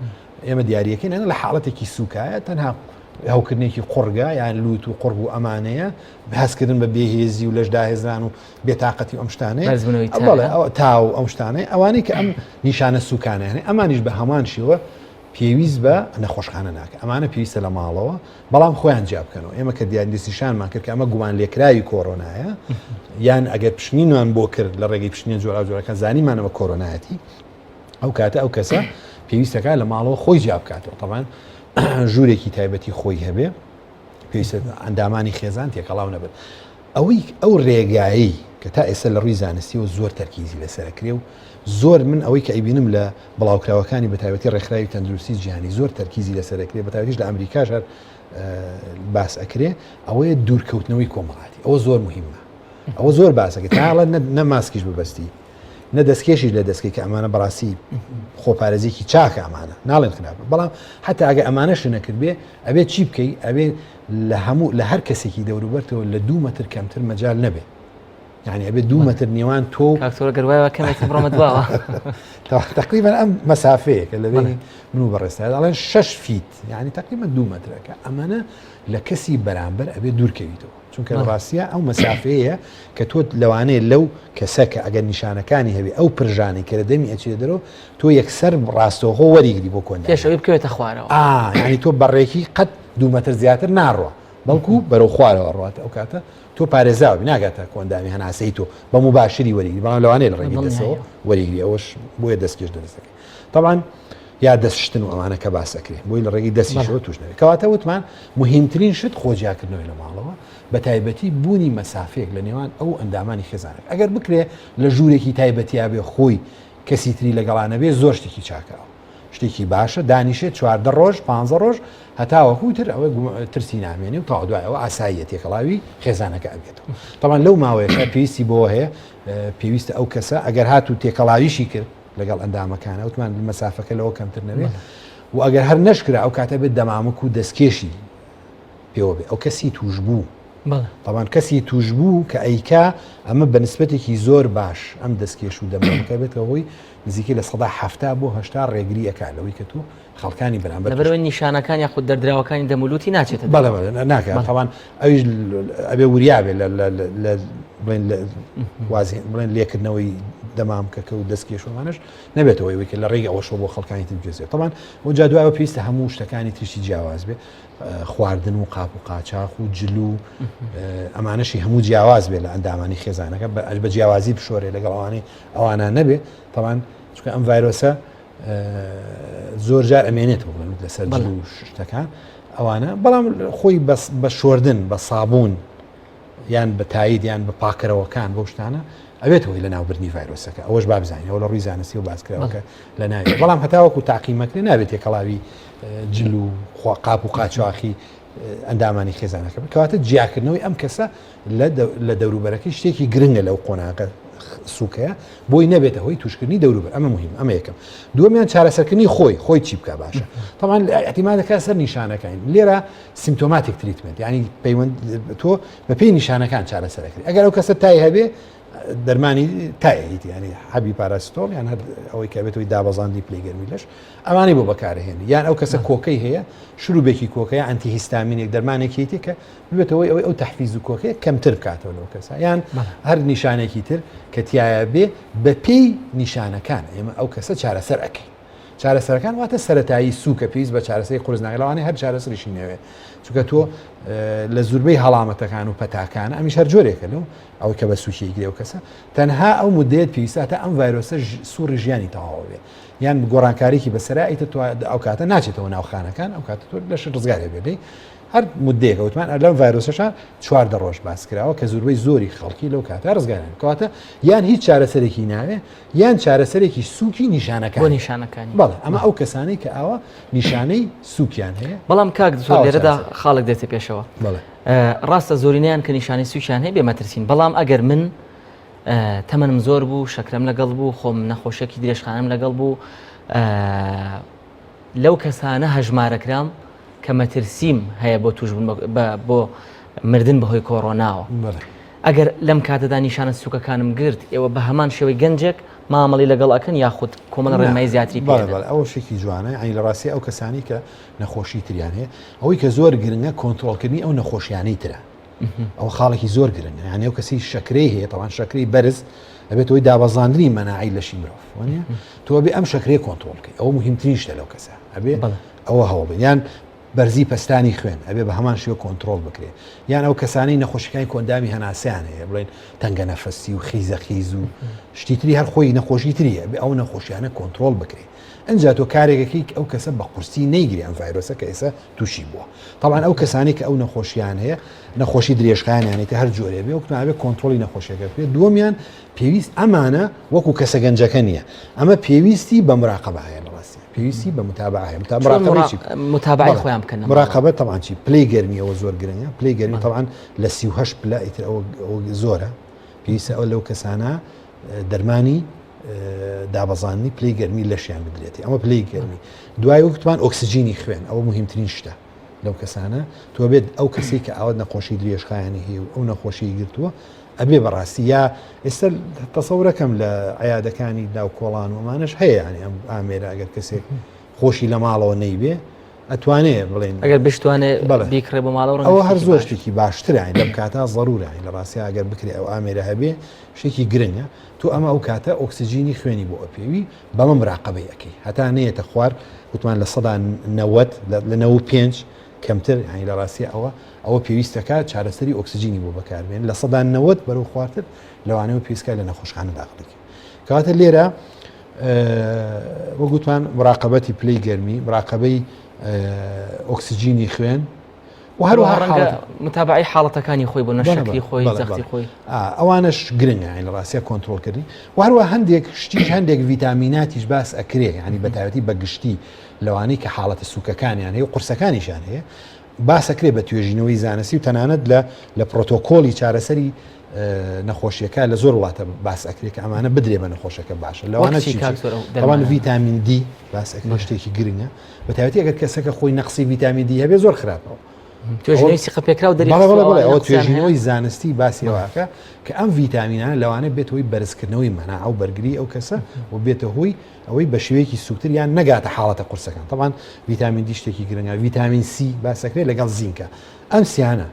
ئێمە دیارەکەین لە حاڵەتێکی سووکایە تەنها هەوکردنێکی قڕگا یان لوت و قڕب و ئەمانەیە بەهزکردن بە بێهێزی و لەشداهێزان و بێتاقەتی ئەم شتانەیە تاو ئەم شتانەیە ئەوانەی کە ئەم نیشانە سوکانە هەیە ئەمانیش بە هەمان شێوە پێویست بە نەخۆشخانە ناکە ئەمانە پێویستە لە ماڵەوە بەڵام خۆیان جیاب بکەنەوە ئێمە کە دیاریسیشانمان کرد کە ئەمە گومان لێکراوی کۆرۆنایە یان ئەگەر پشنینوان بۆ کرد لە ڕێگەی پشتنیە جۆرەکە زانیمانەوە کۆرۆنایەتی ئەو کاتە ئەو کەسە پێویستەکە لە ماڵەوە خۆی جیاب بکاتەوە طبعاً ژوورێکی تایبەتی خۆی هەبێ پێویستە ئەندامانی خێزان تێکەڵاو نەبێت ئەو ڕێگایی کە تا ئێستا لە ڕووی زانستی و زۆر تەرکیزی لەسەرکرێ و زۆر من ئەوەی کە ئەیبینم لە بڵاوکراوەکانی بە تایبەتی ڕێکخراوی تەندروستی جیهانی زۆر تەرکیزی لەسەرکرێ بە تایبەتیش لە ئەمریکاش هەر باس ئەکرێ ئەوەیە دوورکەوتنەوەی کۆمەڵاتی ئەوە زۆر مهمە ئەوە زۆر باسەکە تاڵە نە ماسکیش ببەستی نە دەستکێشی لە دەستکەی کە ئەمانە بەڕاستی خۆپارێزێکی چاکە ئەمانە ناڵێن خراپە بەڵام حتا ئەگە ئەمانەش نەکرد بێ ئەبێت چی بکەی ئەبێ لە هەموو لە هەر کەسێکی دەوروبەرتەوە لە 2 مەتر کەمتر مەجال نەبێ یعنی ئەبێ 2 مەتر نێوان تۆ گەروایەوە کەمێک بڕۆمە دواوە تقریبا ئەم مەسافەیە کە لەبێ من و بەڕێستا ئەڵێن 6 فیت یعنی تقریبا 2 مەترەکە ئەمانە لە کەسی بەرامبەر ئەبێ دوورکەویتەوە چونکە ڕاستیە ئەو مەسافەیە کە تۆ لەوانەیە لەو کەسەکە ئەگەر نیشانەکانی هەبێ ئەو پرژانی کە لە دەمی ئەچێ دەرەوە تۆ یەکسەر ڕاستەوخۆ وەریگری بۆ کۆن پێشەوەی بکەوێتە خوارەوە ینی تۆ بەڕێکی قەت 2 مەتر زیاتر ناڕوە بەڵکو بەرەو خوارەوە ڕاتە ئەو کاتە تۆ پارێزاوی ناگاتە کۆندامی هەناسەی تۆ بە مباشری وەریگری بەڵام لەوانەیە لە ڕێگی دەسەوە وەریگری ئەوەش بۆیە دەستکێش دەستەکەی طبعاً یا دەستشتن و ئەمانە کە باسەکرێ بۆی لە ڕێگەی دەستیشەوە توش نەوێت کەواتە وتمان مهمترین شت خۆجیاکردنەوەی لە ماڵەوە بە تایبەتی بوونی مەسافەیە لە نێوان ئەو ئەندامانی خێزانێک ئەگەر بکرێ لە ژوورێکی تایبەتیا بێ خۆی کەسی تری لەگەڵانە بێ زۆر شتێکی چاکەوە شتێکی باشە دانیشێت 14 ڕۆژ 15 ڕۆژ هەتاوەکوتر ئەوە ترسی نامێنێ و تا دوایەوە ئاساییە تێکەڵاوی خێزانەکە ئەبێتەوە طبعاً لەو ماوەیەکە پێویستی بۆ هەیە پێویستە ئەو کەسە ئەگەر هاتوو تێکەڵاویشی کرد لەگەڵ ئەندامەکانە وتمان مەسافەکە لەوە کەمتر نەبێت و ئەگەر هەر نەشکرا ئەو کاتە بێت دەمامک و دەستکێشی پێوە بێ ئەو کەسی توش بوو طبعاً کەسی توش بوو کە ئەیکا ئەمە بەنسبەتێکی زۆر باش ئەم دەستکێش و دەمامەکە بێتەوە هۆی نزیکە لە 170 بۆ 80 ڕێگری ئەکا لەوەی کە تۆ خەڵکانی بەرامبەر لەبەرەوەی نیشانەکان یاخود دەردراوەکانی دەمولوتی ناچێتە بەڵێ ناکات طبعاً ئەویش ئەبێ وریابێ لە بڵێن لێکردنەوەی دەمامکەکە و دەستکێشەوانش نەبێتەوە ئەوەی کە لە ڕێگە ئەوەشەوە بۆ خەڵکانی ترگەزێت طبعاً و جادوایەوە پێویستە هەموو شتەکانی تریشی جیاواز بێ خواردن و قاپ و قاچاق و جلو ئەمانەشی هەموو جیاواز بێ لە ئەندامانی خێزانەکە بە جیاوازی بشۆرێ لەگەڵ ئەوانە نەبێ طبعاً چونکە ئەم ڤایرۆسە زۆر جار ئەمێنێتەوە لەسەر جلو و شتەکان ئەوانە بەڵام خۆی بە شۆردن بە سابوون یان بە تایید یان بە پاکەرەوەکان بۆ شتانە ئەوێتەوەی لە ناوبردنی ڤایرۆسەکە ئەوەش بابزانینەوە لە ڕووی زانستی و باسکراوەکە لە ناوێت بەڵام هەتاوەکو تاقیمەکرێ نابێت تێکەڵاوی جل و قاپ و قاچاقی ئەندامانی خێزانەکە کەواتە جیاکردنەوەی ئەم کەسە لە دەوروبەرەکەی شتێکی گرنگە لەو قۆناغە سوکەیە بۆی نەبێتە هۆی توشکردنی دەوروبەر ئەمە مهم ئەمە یەکەم دووەمیان چارەسەرکردنی خۆی چی بکە باشە طبعاً احتیمال دەکات سەر نیشانەکان لێرە سیمپتۆماتیک تریتمنت یعنی پەیوەند تۆ بە پێی نیشانەکان چارەسەرەکەی ئەگەر ئەو کەسە تای هەبێ دەرمانی تایەیت ینی حەبی پاراستۆل یان هەر ئەوەی کە بێتەوەی دابەزاندی پلەیگەرمی لەش ئەوانەی بۆ بەکارهێنی یان ئەو کەسە کۆکەی هەیە شروعێکی کۆکەیە ئەنتی هیستامینێک دەرمانێکی کە ببێتەوەی ئەو تەحفیز و کۆکەیە کەمتر بکاتەوە لەو کەسە یان هەر نیشانێکی تر کە تایە بێ بە پێی نیشانەکان ئێمە ئەو کەسە چارەسەر ئەەکەی چارەسەرەکان واتە سەرەتایی سوکە پێویست بە چارەسەری قورسناگەڵوانی هەر چارەسەریشی نەوێ چونکە تۆ لە زوربەی هەڵامەتەکان و پەتاکانە ئەمیش هەر جۆرێکە لەو ئەو کە بە سووکیەی گرێ و کەسە تەنها ئەو مدەیەت پێویستە تا ئەم ڤایرۆسە سووڕی ژیانی تەواو بێ یان گۆڕانکاریکی بەسەرایتە تۆ ئەو کاتە ناچێتەوە ناوخانەکان ئەو کاتە تۆ لەش ڕزگارێ بێ هەر مدەیەکە وتمان لەم ڤایرۆسەشان 4 ڕۆژ باس کراوە کە زوربەی زۆری خەڵکی لەو کاتە ڕزگارن کەواتە یان هیچ چارەسەرێکی ناوێ یان چارەسەرێکی سووکی نیشانەکانی بەڵێ ئەمە ئەو کەسانەی کە ئاوا نیشانەی سووکیان هەیە بەڵام کاک زۆر لێرەدا خاڵک دێتە پێشەوە ڕاستە زۆرینیان کە نیشانی سووکیان هەیە بێمەترسین بەڵام ئەگەر من تەمەنم زۆر بوو شەکرەم لەگەڵ بوو خۆم نەخۆشێکی درێژخانم لەگەڵ بوو لەو کەسانە هەژمارەکرام کە مەترسیم هەیە بۆ توشبوون بۆ مردن بەهۆی کۆڕۆناوە ئەگەر لەم کاتەدا نیشانە سووکەکانم گرت ئێوە بە هەمان شێوەی گەنجێک مامەڵی لەگەڵ ئەکەن یاخود کۆمەڵ ڕێنمایی زیاتری ئەو شێکی جوانە ئەین لە ڕاستی ئەو کەسانی کە نەخۆشی تریان هەیە ئەوەی کە زۆر گرنگە کۆنتترۆلکردنی ئەو نەخۆشیانەی ترە ئەو خاڵێکی زۆر گرنگە یعنی ئەو کەسی شەکرەی هەیە تەوان شەکرەی بەرز ئەبێت ئەوەی دابەزاندنی مەناعی لەشی مرۆڤ وانە تۆ بێ ئەم شەکرەی کۆنتترۆلکەی ئەوە مهمترین شتە لەو کەسە ئەبێ ئەوە هەوڵ یان بەرزی پەستانی خوێن ئەبێ بە هەمان شێوە کۆنتترۆل بکرێ یان ئەو کەسانەی نەخۆشیەکانی کۆندامی هەناسیان هەیە بڵێن تەنگە نەفەسی و خیزە خیز و شتیتری هەر خۆی نەخۆشی تریە بێ ئەو نەخۆشیانە کۆنتترۆل بکرێ ئەنجا تۆ کارێکەکەی ئەو کەسە بە قورسی نەیگری ئەم ڤایرۆسە کە ئێستا تووشی بووە طبعاً ئەو کەسانی کە ئەو نەخۆشیان هەیە نەخۆشی درێژخایانیانێت هەر جۆرێ بێ وەکتمابێ کۆنتترۆلی نەخۆشیەکە بێت دووەمیان پێویست ئەمانە وەکو کەسە گەنجەکە نییە ئەمە پێویستی بە مراقەبە هەیە پێویستی بە متابعە متابعی خۆیان بکەن مراقەبە طبعاً چی پلەی گەرمیەوە زۆر گرنگە پلەی گەرمی طبعاً لە 38 پلە ئیتر ئەوە زۆرە پێویستە ئەو لەو کەسانە دەرمانی دابەزاننی پلەی گەرمی لەشیان بدرێتی ئەمە پلەی گەرمی دوای وەکتمان ئۆکسسیجینی خوێن ئەوە مهمترین شتە لەو کەسانە تۆ بێت ئەو کەسی کە ئاوە نەخۆشی درێژخایانی هەیە و ئەو نەخۆشی گرتووە ئەبێ بەڕاستی یا ئێستا تەسەورەکەم لە عیادەکانی داو کۆڵان و ئەمانش هەیە ینی ئەم ئامێرە ئەگەر کەسێک خۆشی لە ماڵەوە نەیبێ ئەتوانێت بڵێن ئەگەر بشتوانێت بیکڕێ بە ماڵەوە ئەوە هەر زۆر شتێکی باشترین لەم کاتە ضرورە لە ڕاستی ئەگەر بکرێ ئەو ئامێرە هەبێ شتێکی گرنگە تو ئەمە ئەو کاتە ئۆکسسیجینی خوێنی بۆ ئەپێوی بەمە مراقەبەی ئەەکەی هەتا نەیەتە خوار وتمان لە 90 لە 95 کەمتر هەنی لە ڕاستی ئەوە پێویستەکە چارەسەری ئۆکسسیجینی بۆ بەکاربێن لە 90 بەرەو خوارتر لەوانەوە پێویستکە لە نەخۆشخانە داخڵێکی کەواتە لێرە وەگوتمان مراقەبەتی پلەی گەرمی مراقەبەی ئۆکسسیجینی خوێن و هەروەها متابعی حاڵەتەکانی خۆی بۆ نەشەکری خۆی زەختی خۆی ئەوانش گرنگە لە ڕاستیە کۆنتترۆلکردنی و هەروە هەندێک شتیش هەندێک ڤیتامیناتیش باس ئەکرێ ینی بەتایبەتی بەگشتی لەوانەی کە حاڵەتە سووکەکانیان هەیە و قورسەکانیشان هەیە باسەکرێ بە توێژینەوەی زانستی و تەنانەت لە پرۆتۆکۆلی چارەسەری نەخۆشیەکە لە زۆر وڵاتە باس ئەکرێت کە ئەمانە بدرێ بە نەخۆشەکە باشە لەوانە ڤیتامین دی باس ئەکرێ شتێکی گرنگە بەتایبەتی ئەگەر کەسەکە خۆی نەقسی ڤیتامین دی هەبێ زۆر خراپەوە توێژینەوەی سیقەپێکرا و ئەوە توێژینەوەی زانستی باسیەوەکە کە ئەم ڤیتامینانە لەوانە بێت هۆی بەرزکردنەوەی مەنا ئەو بەرگری ئەو کەسە و بێتە هۆی ئەوەی بە شێوەیەکی سوکتر یان نەگاتە حاڵەتە قورسەکان طبعاً ڤیتامین دی شتێکی گرنگە ڤیتامین سی باسەکرێت لەگەڵ زینکە ئەم سیانە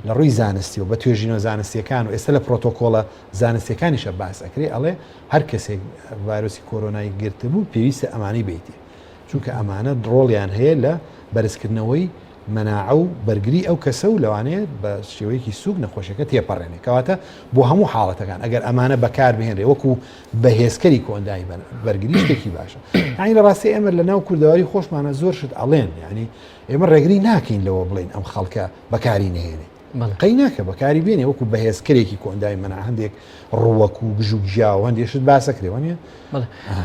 لە ڕووی زانستی و بە توێژینەوە زانستیەکان و ئێستا لە پرۆتۆکۆڵە زانستیەکانیشە باس ئەکرێ ئەڵێ هەر کەسێک ڤایرۆسی کۆرۆنای گرتە بوو پێویستە ئەمانەی بیتێ چونکە ئەمانە ڕۆڵیان هەیە لە بەرزکردنەوەی مەناعە و بەرگری ئەو کەسە و لەوانەیە بە شێوەیەکی سوک نەخۆشیەکە تێپەڕێنێ کەواتە بۆ هەموو حاڵەتەکان ئەگەر ئەمانە بەکار بهێنرێ وەکو بەهێزکەری کۆندایی بەرگری شتێکی باشە یعنی لە ڕاستی ئێمە لە ناو کوردەواری خۆشمانە زۆر شت ئەڵێن یعنی ئێمە ڕێگری ناکەین لەوە بڵین ئەم خەڵکە بەکاری نهێنێ قەی ناکە بەکاری بێنێ وەکو بەهێزکەرێکی کۆندایی مەناع هەندێک ڕوەک و گژوگیا و هەندێشت باسەکرێوانە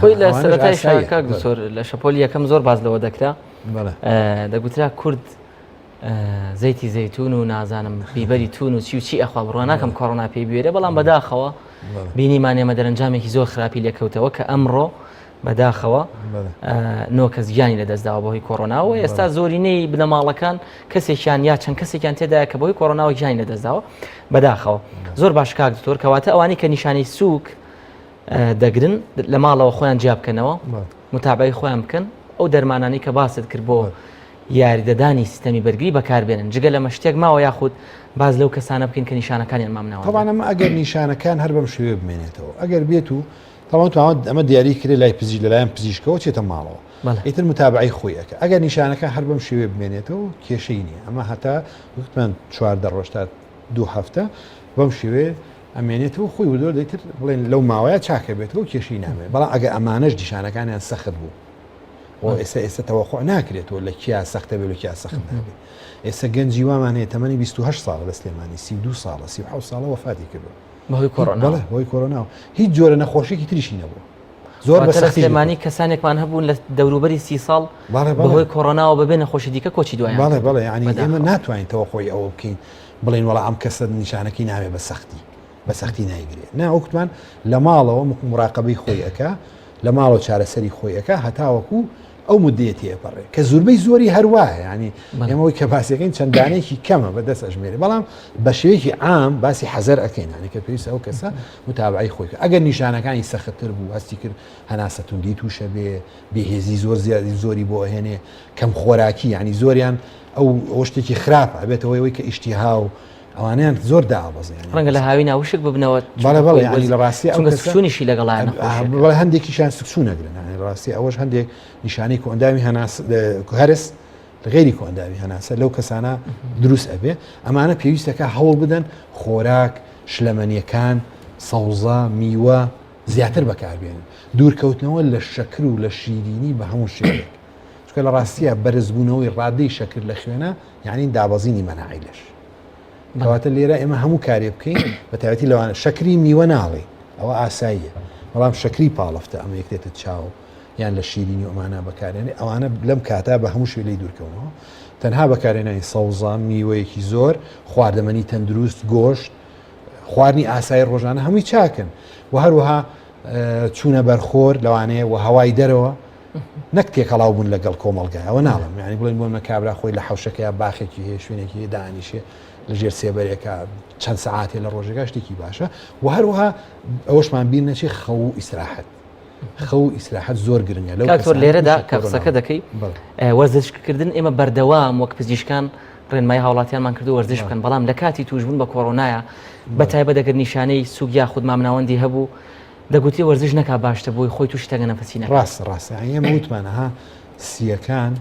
خۆی لە سەرەتای شاکاک زۆر لە شەپۆلی یەکەم زۆر باز لەوە دەکرا دەگوترا کورد زەیتی زەیتون و نازانم بیبەری تون و چی ئەخوا بڕوا ناکەم کۆڕۆنا پێی بوێرە بەڵام بەداخەوە بینیمان ئێمە دەرەنجامێکی زۆر خراپی لێکەوتەوە کە ئەمڕۆ بەداخەوە 9 کەس گیانی لەدەستداوە بەهۆی کۆڕۆناوە ئێستا زۆرینەی بنەماڵەکان کەسێکیان یا چەند کەسێکیان تێدایە کە بەهۆی کۆڕۆناوە گیانی لەدەستداوە بەداخەوە زۆر باش کاک دکتۆر کەواتە ئەوانی کە نیشانەی سووک دەگرن لە ماڵەوە خۆیان جیا بکەنەوە متابعی خۆیان بکەن ئەو دەرمانانی کە باست کرد بۆ یاریدەدانی سیستەمی بەرگری بەکاربێنن جگە لە مەشتێک ماوە یاخود باز لەو کەسانە بکەین کە نیشانەکانیان مامناوە طبعا ئەمە ئەگەر نیشانەکان هەر بەم شێوێ بمێنێتەوە ئەگەر بێت و طبعا ئەمە دیاری کرێ لای پزیش لەلایەن پزیشکەوە چێتە ماڵەوە ئیتر متابعی خۆیەکە ئەگەر نیشانەکە هەر بەم شێوێ بمێنێتەوە کێشەی نییە ئەمە هەتا وتمان 14 ڕۆژ تا 2 هەفتە بەم شێوێ ئەمێنێتەوە خۆی ودۆر دەیتر بڵێن لەو ماوەیە چاکە بێتەوە کێشەی نامێت بەڵام ئەگەر ئەمانەش نیشانەکانیان سەخت بوو ئێستا تەوەخۆ ناکرێتەوە لە کیا سەختە بێت و کیا سەخت نابێت ئێستا گەنجی وامان هەیە تەمەنی 28 ساڵە لە سلێمانی 32 ساڵە 37 ساڵە وەفاتی کردو بەهۆی کۆڕۆنا بەهۆی کۆڕۆنا هیچ جۆرە نەخۆشیێکی تریشی نەبوو زۆر بە سلێمانی کەسانێکمان هەبوون لە دەوروبەری 30 ساڵ بەهۆی کۆڕۆناوە بەبێ نەخۆشی دیکە کۆچی دوایان بەڵێ ینی ئێمە ناتوانین تەوەخۆی ئەوە بکەین بڵێن وەڵام ئەم کەسە نیشانەکەی ناوێ بە سەختی نایگرێت نا ئەوکتمان لە ماڵەوە مراقبەی خۆی ئەکا لە ماڵەوە چارەسەری خۆی ئەکا هەتاوەکو ئەو مدەیەتی ئەپەڕێ کە زوربەی زۆری هەروایە ینی ئێمەوەی کە باسیەکەین چەندانێکی کەمە بەدەست ئەژمێرێ بەڵام بە شێوەیەکی عام باسی حەزەر ئەەکەین ینی کە پێویستە ئەو کەسە متابعی خۆی ئەگەر نیشانەکانی سەختتر بوو هەستی کرد هەناسەتوندی تووشە بێ بێهێزی زۆر زیادی زۆری بۆ ئەهێنێ کەم خۆراکی ینی زۆریان ئەو شتێکی خراپە ئەبێتەوەی کە ئیشتیها و ئەوانیان زۆر داوەزیان ڕەنگە لە هاوی ناوشک ببنەوە بەڵێ ینی لە ڕاستی سکسونیشی لەگەڵایە بەڵێ هەندێکیشان سکسون نەگرن ڕاستی ئەوەش هەندێک نیشانەی کۆنداوی هەرس غێری کۆنداوی هەناسە لەو کەسانە دروست ئەبێ ئەمانە پێویستەکە هەوڵ بدەن خۆراک شلەمەنیەکان سەوزە میوە زیاتر بەکاربێنن دوورکەوتنەوە لە شەکر و لە شیرینی بە هەموو شێوەیەک چونکە لە ڕاستیە بەرزبوونەوەی ڕادەی شەکر لە خوێنە یعنی دابەزینی مەناعی لەش کەواتە لێرە ئێمە هەموو کارێ بکەین بە تایبەتی لەوانە شەکری میوە ناڵێ ئەوە ئاساییە بەڵام شەکری پاڵەفتە ئەمە یەکتێتە چاو یان لە شیرینی ئەمانە بەکارێنێ ئەوانە لەم کاتا بە هەموو شوێ لی دوورکەونەوە تەنها بەکارێنانی سەوزە میوەیەکی زۆر خواردەمەنی تەندروست گۆشت خواردنی ئاسایی ڕۆژانە هەمووی چاکن و هەروەها چوونە بەرخۆر لەوانەیە و هەوای دەرەوە نەک تێکەڵاو بوون لەگەڵ کۆمەڵگایەوە ناڵم یعنی بڵێن بۆمە کابرا خۆی لە حەوشەکە یا باخێکی هەیە شوێنێکی دانیشێ لەژێر سێبەرێکە چەند سەعاتێ لە ڕۆژێکا شتێکی باشە و هەروەها ئەوەشمان بیر نەچێ خەو و ئیسراحەت زۆر گرنگە لەو کاتۆر لێرەدا کە قسەکە دەکەی وەرزشکردن ئێمە بەردەوام وەک پزیشکان ڕێنمای هاوڵاتیانمان کردو وەرزش بکەن بەڵام لە کاتی توشبوون بە کۆڕۆنایە بەتایبەت دەگەر نیشانەی سووک یا خود مامناوەندی هەبوو دەگوتی وەرزش نەکا باشتە بۆی خۆی توش تەگە نەفەسی نەکە ڕاستە ئێمە وتمانەها سیەکان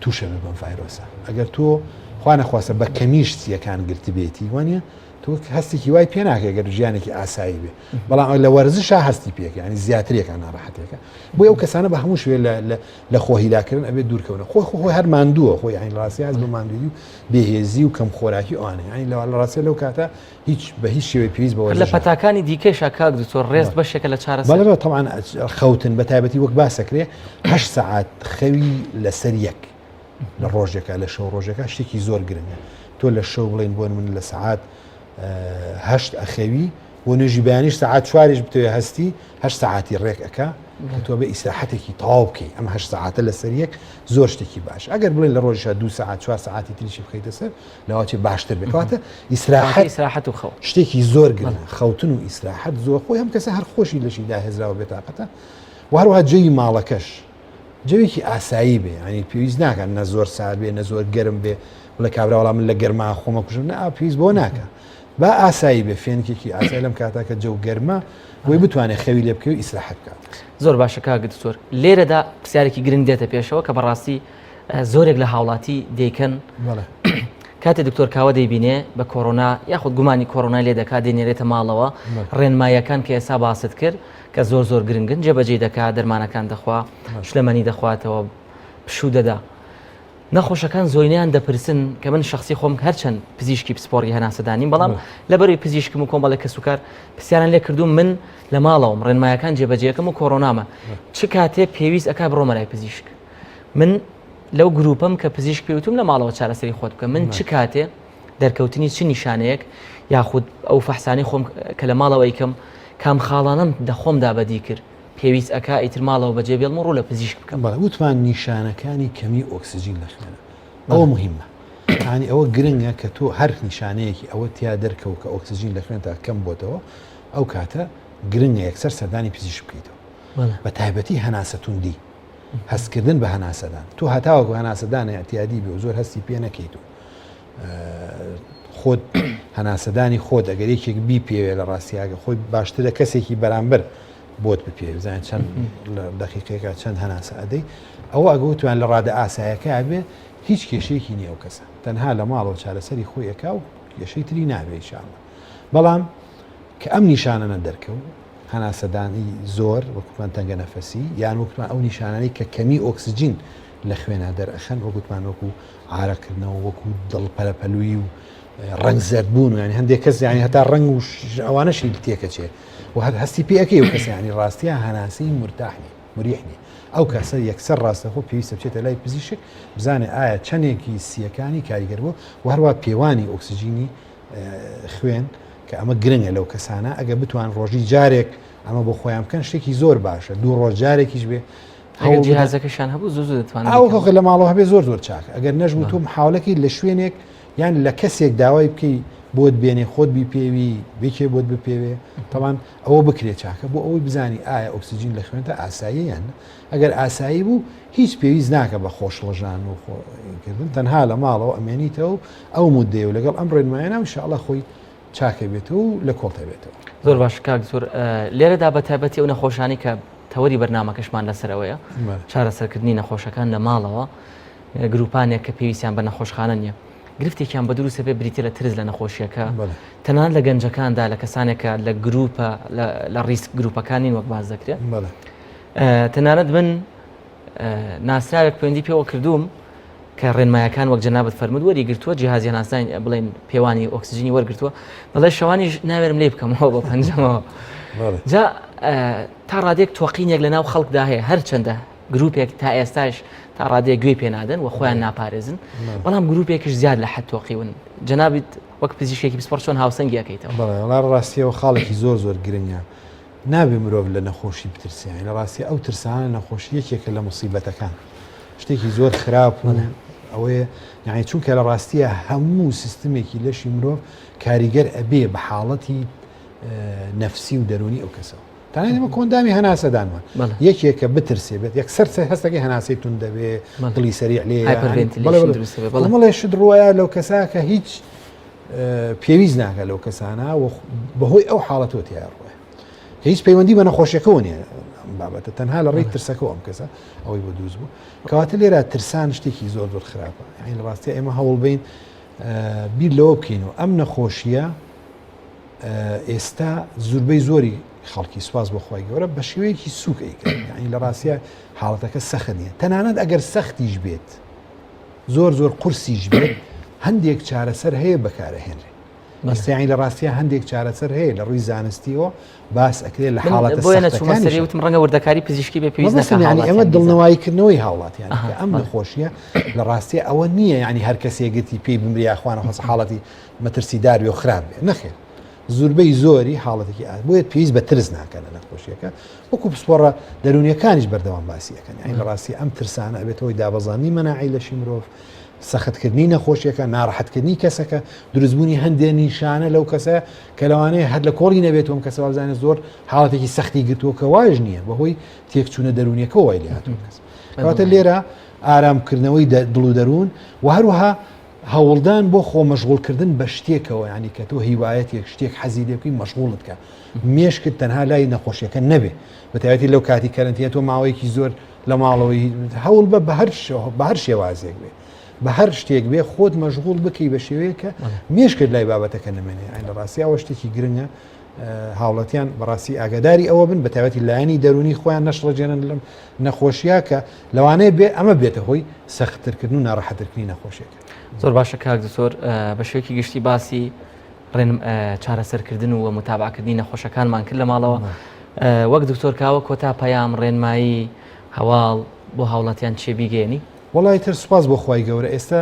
تووشە بم ڤایرۆسە ئەگەر تۆ خوا نەخواستە بە کەمیش سیەکان گرت بێتی وانە تۆ هەستێکی وای پێ ناکە گەر ژیانێکی ئاسایی بێ بەڵام لە وەرزشا هەستی پێکە ینی زیاترێکە ناڕەحەتێکە بۆ ئەو کەسانە بە هەموو شوێ لە خۆهیلاکردن ئەبێت دوورکەونە خۆی هەر ماندووە خۆی یانی ڕاستی هەست بە ماندووی و بێهێزی و کەم خۆراکی ئەوانە ینی لە ڕاستی لەو کاتە بە هیچ شێوەی پێویست بە لە پەتاکانی دیکەشە کاک دکتۆر ڕێز بەشێکە لە چارەسەر بەڵێ تەمان خەوتن بە تایبەتی وەک باسەکرێ 8 سەعات خەوی لەسەر یەک لە ڕۆژێکە لە شەو ڕۆژەکە شتێکی زۆر گرنگە تۆ لە شەو بڵێن بۆن من لە سەعات 8 ئەخەوی بۆ نوێژی بەیانیش سەعات 4 بتوێ هەستی 8 سەعاتی ڕێک ئەکا کە تۆ بە ئیسراحەتێکی تەواو بکەی ئەم 8 سەعاتە لەسەر یەک زۆر شتێکی باش ئەگەر بڵێن لە ڕۆژە 2 سەعات 4 سەعاتی تریشی بخەیتە سەر لەواچێ باشتر بێتواتە ئیسراحەت و خەو شتێکی زۆر گرنگە خەوتن و ئیسراحەت زۆر خۆی هەم کەسە هەر خۆشی لەشی داهێزراوە بێتاقەتە و هەروەها جێی ماڵەکەش جەوێکی ئاسایی بێ ینی پێویست ناکەن نە زۆر سارد بێ نە زۆر گەرم بێ لە کابراوەڵام من لە گەرما خۆمە کوژم نا پێویست بۆ ناکە با ئاسایی بێ فێنکێکی ئاسایی لەم کاتاکە جەو گەرمە بۆی بتوانێت خەوی لێ بکەوە ئیسراحەت بکات. زۆر باشە کاک دکتۆر لێرەدا پرسیارێکی گرنگ دێتە پێشەوە کە بەڕاستی زۆرێک لە هاوڵاتی دەیکەن کاتێ دکتۆر کاوە دەیبینێ بە کۆڕۆنا یاخود گومانی کۆڕۆنا لێ دەکات دێنێرێتە ماڵەوە ڕێنمایەکان کە ئێستا باست کرد کە زۆر گرنگن جێبەجێ دەکات دەرمانەکان دەخوا شلەمەنی دەخواتەوە پشوو دەدا نەخۆشەکان زۆینیان دەپرسن کە من شخصی خۆم هەرچەند پزیشکی پسپۆری هەناسەدانیم بەڵام لەبەروی پزیشکم و کۆمەڵە کەسوکار پرسیاران لێ کردوم من لە ماڵەوەم ڕێنمایەکان جێبەجێەکەم و کۆڕۆنامە چ کاتێ پێویست ئەکا بڕۆمە لای پزیشک من لەو گروپم کە پزیشک پێوتم لە ماڵەوە چارەسەری خۆت بکە من چ کاتێ دەرکەوتنی چ نیشانەیەک یاخود ئەو فەحسانی خۆم کە لە ماڵەوە یکەم کام خاڵانم دەخۆمدا بەدی کرد پێویست ئەکا ئیتر ماڵەوە بەجێ بێڵم و ڕوو لە پزیشک بکەم وتمان نیشانەکانی کەمی ئۆکسسیژین لە خوێنە ئەوە مهمە ینی ئەوە گرنگە کە تۆ هەر نیشانەیەکی ئەوە تیا دەرکەوت کە ئۆکسسیژین لە خوێن تا کەم بۆتەوە ئەو کاتە گرنگە یەکسەر سەردانی پزیشک بکەیتەوە بە تایبەتی هەناسەتوندی هەستکردن بە هەناسەدان تۆ هەتاوەکو هەناسەدانە ئەتیادی بێ و زۆر هەستی پێ نەکەیت و خۆت هەناسەدانی خۆت ئەگەر یەکێک بی پێوێ لە ڕاستیاگە خۆی باشترە کەسێکی بەرامبەر بۆت بپێ بزانین چەند دقیقەیەکە چەند هەناسە ئەدەی ئەوە ئەگەوتوان لە ڕادە ئاسایەکە بێ هیچ کێشەیەکی نییە ئەو کەسە تەنها لە ماڵەوە چارەسەری خۆی ئەکا و کێشەی تری نابێ ئینشاءالله بەڵام کە ئەم نیشانانە دەرکەوت هەناسەدانی زۆر وەکومان تەنگە نەفەسی یان وەکومان ئەو نیشانانەی کە کەمی ئۆکسسیژین لە خوێنە دەرئەخەن وەکوتمان وەکو ئارەکردنەوە وەکو دڵپەرەپەلووی و ڕنگ زەردبوون و ینی هەندێک کەس ینی هەتا ڕنگ و ئەوانەشی تێکەچێ و هەستی پێ ئەەکەی و کەس ینی ڕاستیە هەناسەی مرتاحنی مریحنی ئەو کەسە یەکسەر ڕاستەخۆ پێویستە بچێتە لای پزیشک بزانێ ئایا چەندێکی سیەکانی کاریگەر بوو و هەروە پێوانی ئۆکسسیژینی خوێن کە ئەمە گرنگە لەو کەسانە ئەگە بتوان ڕۆژی جارێک ئەمە بۆ خۆیان بکەن شتێکی زۆر باشە دوو ڕۆژ جارێکیش بێ جیهازەکەشان هەبوو زۆر دەتوانن ئەو لە ماڵەوە هەبێ زۆر چاکە ئەگەر نەژبوو تۆ محاولەکەی لە شوێنێک یان لە کەسێک داوای بکەی بۆت بێنێ خۆت بیپێوی بێکێ بۆت بپێوێ تەوان ئەوە بکرێت چاکە بۆ ئەوەی بزانی ئایا ئۆکسسیژین لە خوێنتە ئاسایی یان ئەگەر ئاسایی بوو هیچ پێویست ناکە بە خۆشڵەژان و خۆکردن تەنها لە ماڵەوە ئەمێنیتەوە ئەو مودەیە و لەگەڵ ئەم ڕێنمایانە انشاءالله خۆی چاکە بێتەوە و لە کۆڵتە بێتەوە. زۆر باش کاک زۆر لێرەدا بە تایبەتی ئەو نەخۆشانی کە تەوەری بەرنامەکەشمان لەسەرەوەیە چارەسەرکردنی نەخۆشەکان لە ماڵەوە گروپانێک کە پێویستیان بە نەخۆشخانە نییە گرفتێکیان بە دروستە بێ بریتە لە ترس لە نەخۆشیەکە تەنان لە گەنجەکاندا لە کەسانێکە لە گروپە لە ڕیسک گروپەکانین وەک باز دەکرێت تەنانەت من ناسراوێک پەیوەندی پێوە کردووم کە ڕێنمایەکان وەک جەنابەت فەرموود وەریگرتووە جیهازی هەناسەدانی بڵێن پێوانی ئۆکسسیژینی وەرگرتووە بەڵێ شەوانیش ناوێرم لێ بکەمەوە بە پەنجەمەوە جا تا ڕادێک تۆقینێک لە ناو خەڵکدا هەیە هەر چەندە گروپێک تا ئێستاش تا ڕادەیە گوێ پێنادەن و خۆیان ناپارێزن بەڵام گروپێکش زیاد لە حەد تۆقیون جەنابیت وەک پزیشکێکی پسپۆرت چۆن هاوسەنگی ئەەکەیتەوە وڵا ڕاستیەوە خاڵێکی زۆر گرنگە نابێ مرۆڤ لە نەخۆشی بترسیان لە ڕاستی ئەو ترسانە نەخۆشی یەکێکە لە موسیبەتەکان شتێکی زۆر خراپ ئەوەیە یعنی چونکە لە ڕاستیە هەموو سیستمێکی لەشی مرۆڤ کاریگەر ئەبێ بە حاڵەتی نەفسی و دەرونی ئەو کەسەوە تانێمە کۆندامی هەناسەدانمان یەکێکە بترسێ بێت یەکسەر هەستەکەی هەناسەی تون دەبێ دڵی سەریع لێ مەڵێ شت ڕوایە لەو کەسا کە هیچ پێویست ناکە لەو کەسانە بەهۆی ئەو حاڵەتۆ تیا ڕوایە هیچ پەیوەندی بە نەخۆشیەکەەوە نیە بابەتە تەنها لە ڕێی ترسەکە ئەم کەسە ئەوەی بۆ دروست بوو کەواتە لێرە ترسان شتێکی زۆر خراپە یعنی لە ڕاستی ئێمە هەوڵ بین بیر لەوە بکەینەوە ئەم نەخۆشیە ئێستا زوربەی زۆری خەڵکی سواز بۆخوای گەورە بە شێوەیەکی سووکەیکە یعنی لە ڕاستیە حاڵەتەکە سەخت نیە تەنانەت ئەگەر سەختیش بێت زۆر قورسیش بێت هەندێک چارەسەر هەیە بەکارەهێنرێ مەستیانی لە ڕاستیە هەندێک چارەسەر هەیە لە ڕووی زانستیەوە باس ئەکرێت لە حاڵەتە سەختەکانی وتم ڕەنگە وردەکاری پزیشکی بێ پێویست ینی ئەمە دڵنەوەیکردنەوەی هاوڵاتیان ئەم نەخۆشیە لە ڕاستیە ئەوە نییە ینی هەر کەسێگەتی پێی بمری یاخواانە خۆس حاڵەتی مەترسیداری و خراپ بێ نەخێر زوربەی زۆری حاڵەتێکی بۆیە پێویست بە ترس ناکە لە نەخۆشیەکە وەکو پسپۆڕە دەرونیەکانیش بەردەوام باسیەکەن یعنی لە ڕاستی ئەم ترسانە ئەبێتەوەی دابەزانی مەناعی لەشی مرۆڤ سەختکردنی نەخۆشیەکە ناڕەحەتکردنی کەسەکە دروستبوونی هەندێک نیشانە لەو کەسە کە لەوانەیە هەر لە کۆڕی نەبێتەوەم کەسە بزانێت زۆر حاڵەتێکی سەختی گرتووە کە واژ نییە بەهۆی تێکچوونە دەرونیەکە وای لێ هاتووە کەس کەواتە لێرە ئارامکردنەوەی دڵ و دەروون و هەروەها هەوڵدان بۆ خۆ مەشغوڵکردن بە شتێکەوە ینی کە تۆ هیوایەتێک شتێک حەزی لێ بکەی مەشغوڵت کە مێشکت تەنها لای نەخۆشیەکە نەبێ بە تایبەتی لەو کاتی کەرنتیە تۆ ماوەیەکی زۆر لە ماڵەوەی هەوڵ بە بە هەر شێوازێک بێ بە هەر شتێک بێ خۆت مەشغوڵ بکەی بە شێوەیە کە مێشکت لای بابەتەکە نمێنێ لە ڕاستی ئەوە شتێکی گرنگە هاوڵەتیان بەڕاستی ئاگاداری ئەوە بن بە تایبەتی لایەنی دەرونی خۆیان نەشڵەجێنن لەم نەخۆشیە کە لەوانەیە بێ ئەمە بێتە هۆی سەختترکردن و ناڕەحەتترکردنی نەخۆشیەکە. زۆر باشە کاک دکتۆر بە شوێکی گشتی باسی چارەسەرکردن و متابعکردنی نەخۆشەکانمان کرد لە ماڵەوە وەک دکتۆر کاوە کۆتا پەیام ڕێنمایی هەواڵ بۆ هاوڵاتیان چێ بیگەێنی؟ وڵی تر سوپاس بۆ خی گەورە ئێستا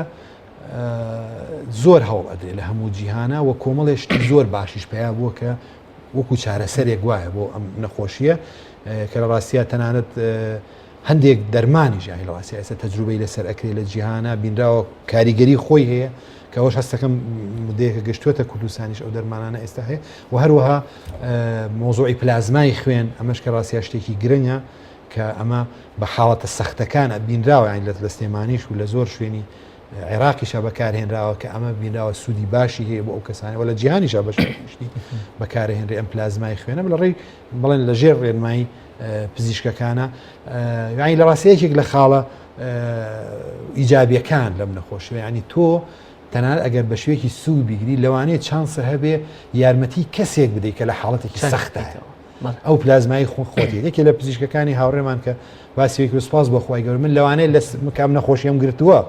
زۆر هەوڵ ئەدرێ لە هەموو جیهانە و کۆمەڵێشتی زۆر باشیش پێیا بووە کە وەکو چارەسەرێک وایە بۆ ئەم نەخۆشیە کە لە ڕاستیە تەنانەت هەندێک دەرمانی ژای لە ڕاستی ئێستا تەجروبەی لەسەر ئەکرێ لە جیهانە بینراوە کاریگەری خۆی هەیە کە ئەوش هەستەکەم مدەیەکە گەشتوێتە کوردستانیش ئەو دەرمانانە ئێستا هەیە و هەروەها مۆزۆی پلازمای خوێن ئەمەش کە ڕاستیا شتێکی گرنگە کە ئەمە بە حاڵەتە سەختەکانە بینراوە یان لە سلێمانیش و لە زۆر شوێنی عێراقیشە بەکارهێنراوە کە ئەمە بینراوە سوودی باشی هەیە بۆ ئەو کەسانی وە لە جیهانیشە بەشتی بەکارهێنرێ ئەم پلازمای خوێنە لە ڕێی بڵێن لە ژێر ڕێنمایی پزیشکەکانە یانی لە ڕاستەیەکێک لە خاڵە ئیجابیەکان لەم نەخۆشیە ینی تۆ تەنانەت ئەگەر بە شوێکی سوود بیگری لەوانەیە چانسە هەبێ یارمەتی کەسێک بدەیت کە لە حاڵەتێکی سەختە ئەو پلازمای خۆتی یەکێ لە پزیشکەکانی هاوڕێمان کە باسیێکی سپاس بۆ خۆی گەور من لەوانەیە لە مکام نەخۆشیەم گرتووە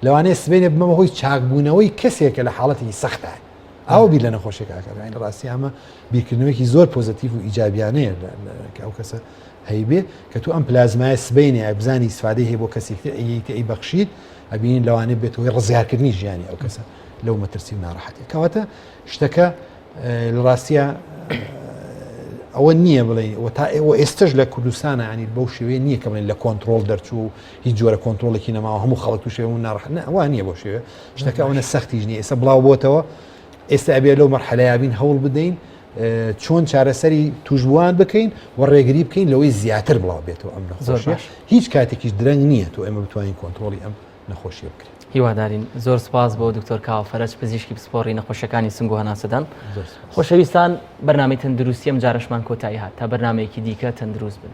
لەوانەیە سبێنێ بمەوە هۆی چاکبوونەوەی کەسێکە لە حاڵەتی سەختە ئەو بیر لە نەخۆشیەکەکەین لە ڕاستی ئەمە بیرکردنەوەیکی زۆر پۆزتیف و ئیجابیانەیە کە ئەو کەسە هەیبێ کە تو ئەم پلازمایە سبینێ بزانی سفادەی هەیە بۆ کەسێکی ئەی بەخشید ئەبین لەوانێت بێتەوەی ڕزگارکردنی ژیانی ئەو کەسە لەو مەترسی و ناڕەحەتی کەواتە شتەکە لە ڕاستیە ئەوە نییە بڵێ ئێستش لە کوردستانە ینی بەو شێوەیە نییە کە بڵێن لە کۆنتترۆل دەرچوو هیچ جۆرە کۆنتترۆلێکی نەماوە هەموو خەڵک تو شێ و ناڕەحەت ئەوە نییە بۆ شێوە شتەکە ئەوە سەختیش نیە ئێستا بڵاو بۆتەوە ئێستا ئەبێ لەو مەرحەلەیابین هەوڵ بدەین چۆن چارەسەری توشبووان بکەین و ڕێگری بکەین لەوەی زیاتر بڵاو بێتەوە ئەم نەخۆشیە هیچ کاتێکیش درەنگ نییە تۆ ئێمە بتوانین کۆنتترۆلی ئەم نەخۆشیە بکرێت. هیوادارین زۆر سپاس بۆ دکتۆر کاوە فەرەج پزیشکی پسپۆڕی نەخۆشیەکانی سنگ و هەناسەدان. خۆشەویستان بەرنامەی تەندروستی ئەم جارەشمان کۆتایی هات تا بەرنامەیەکی دیکە تەندروست بن.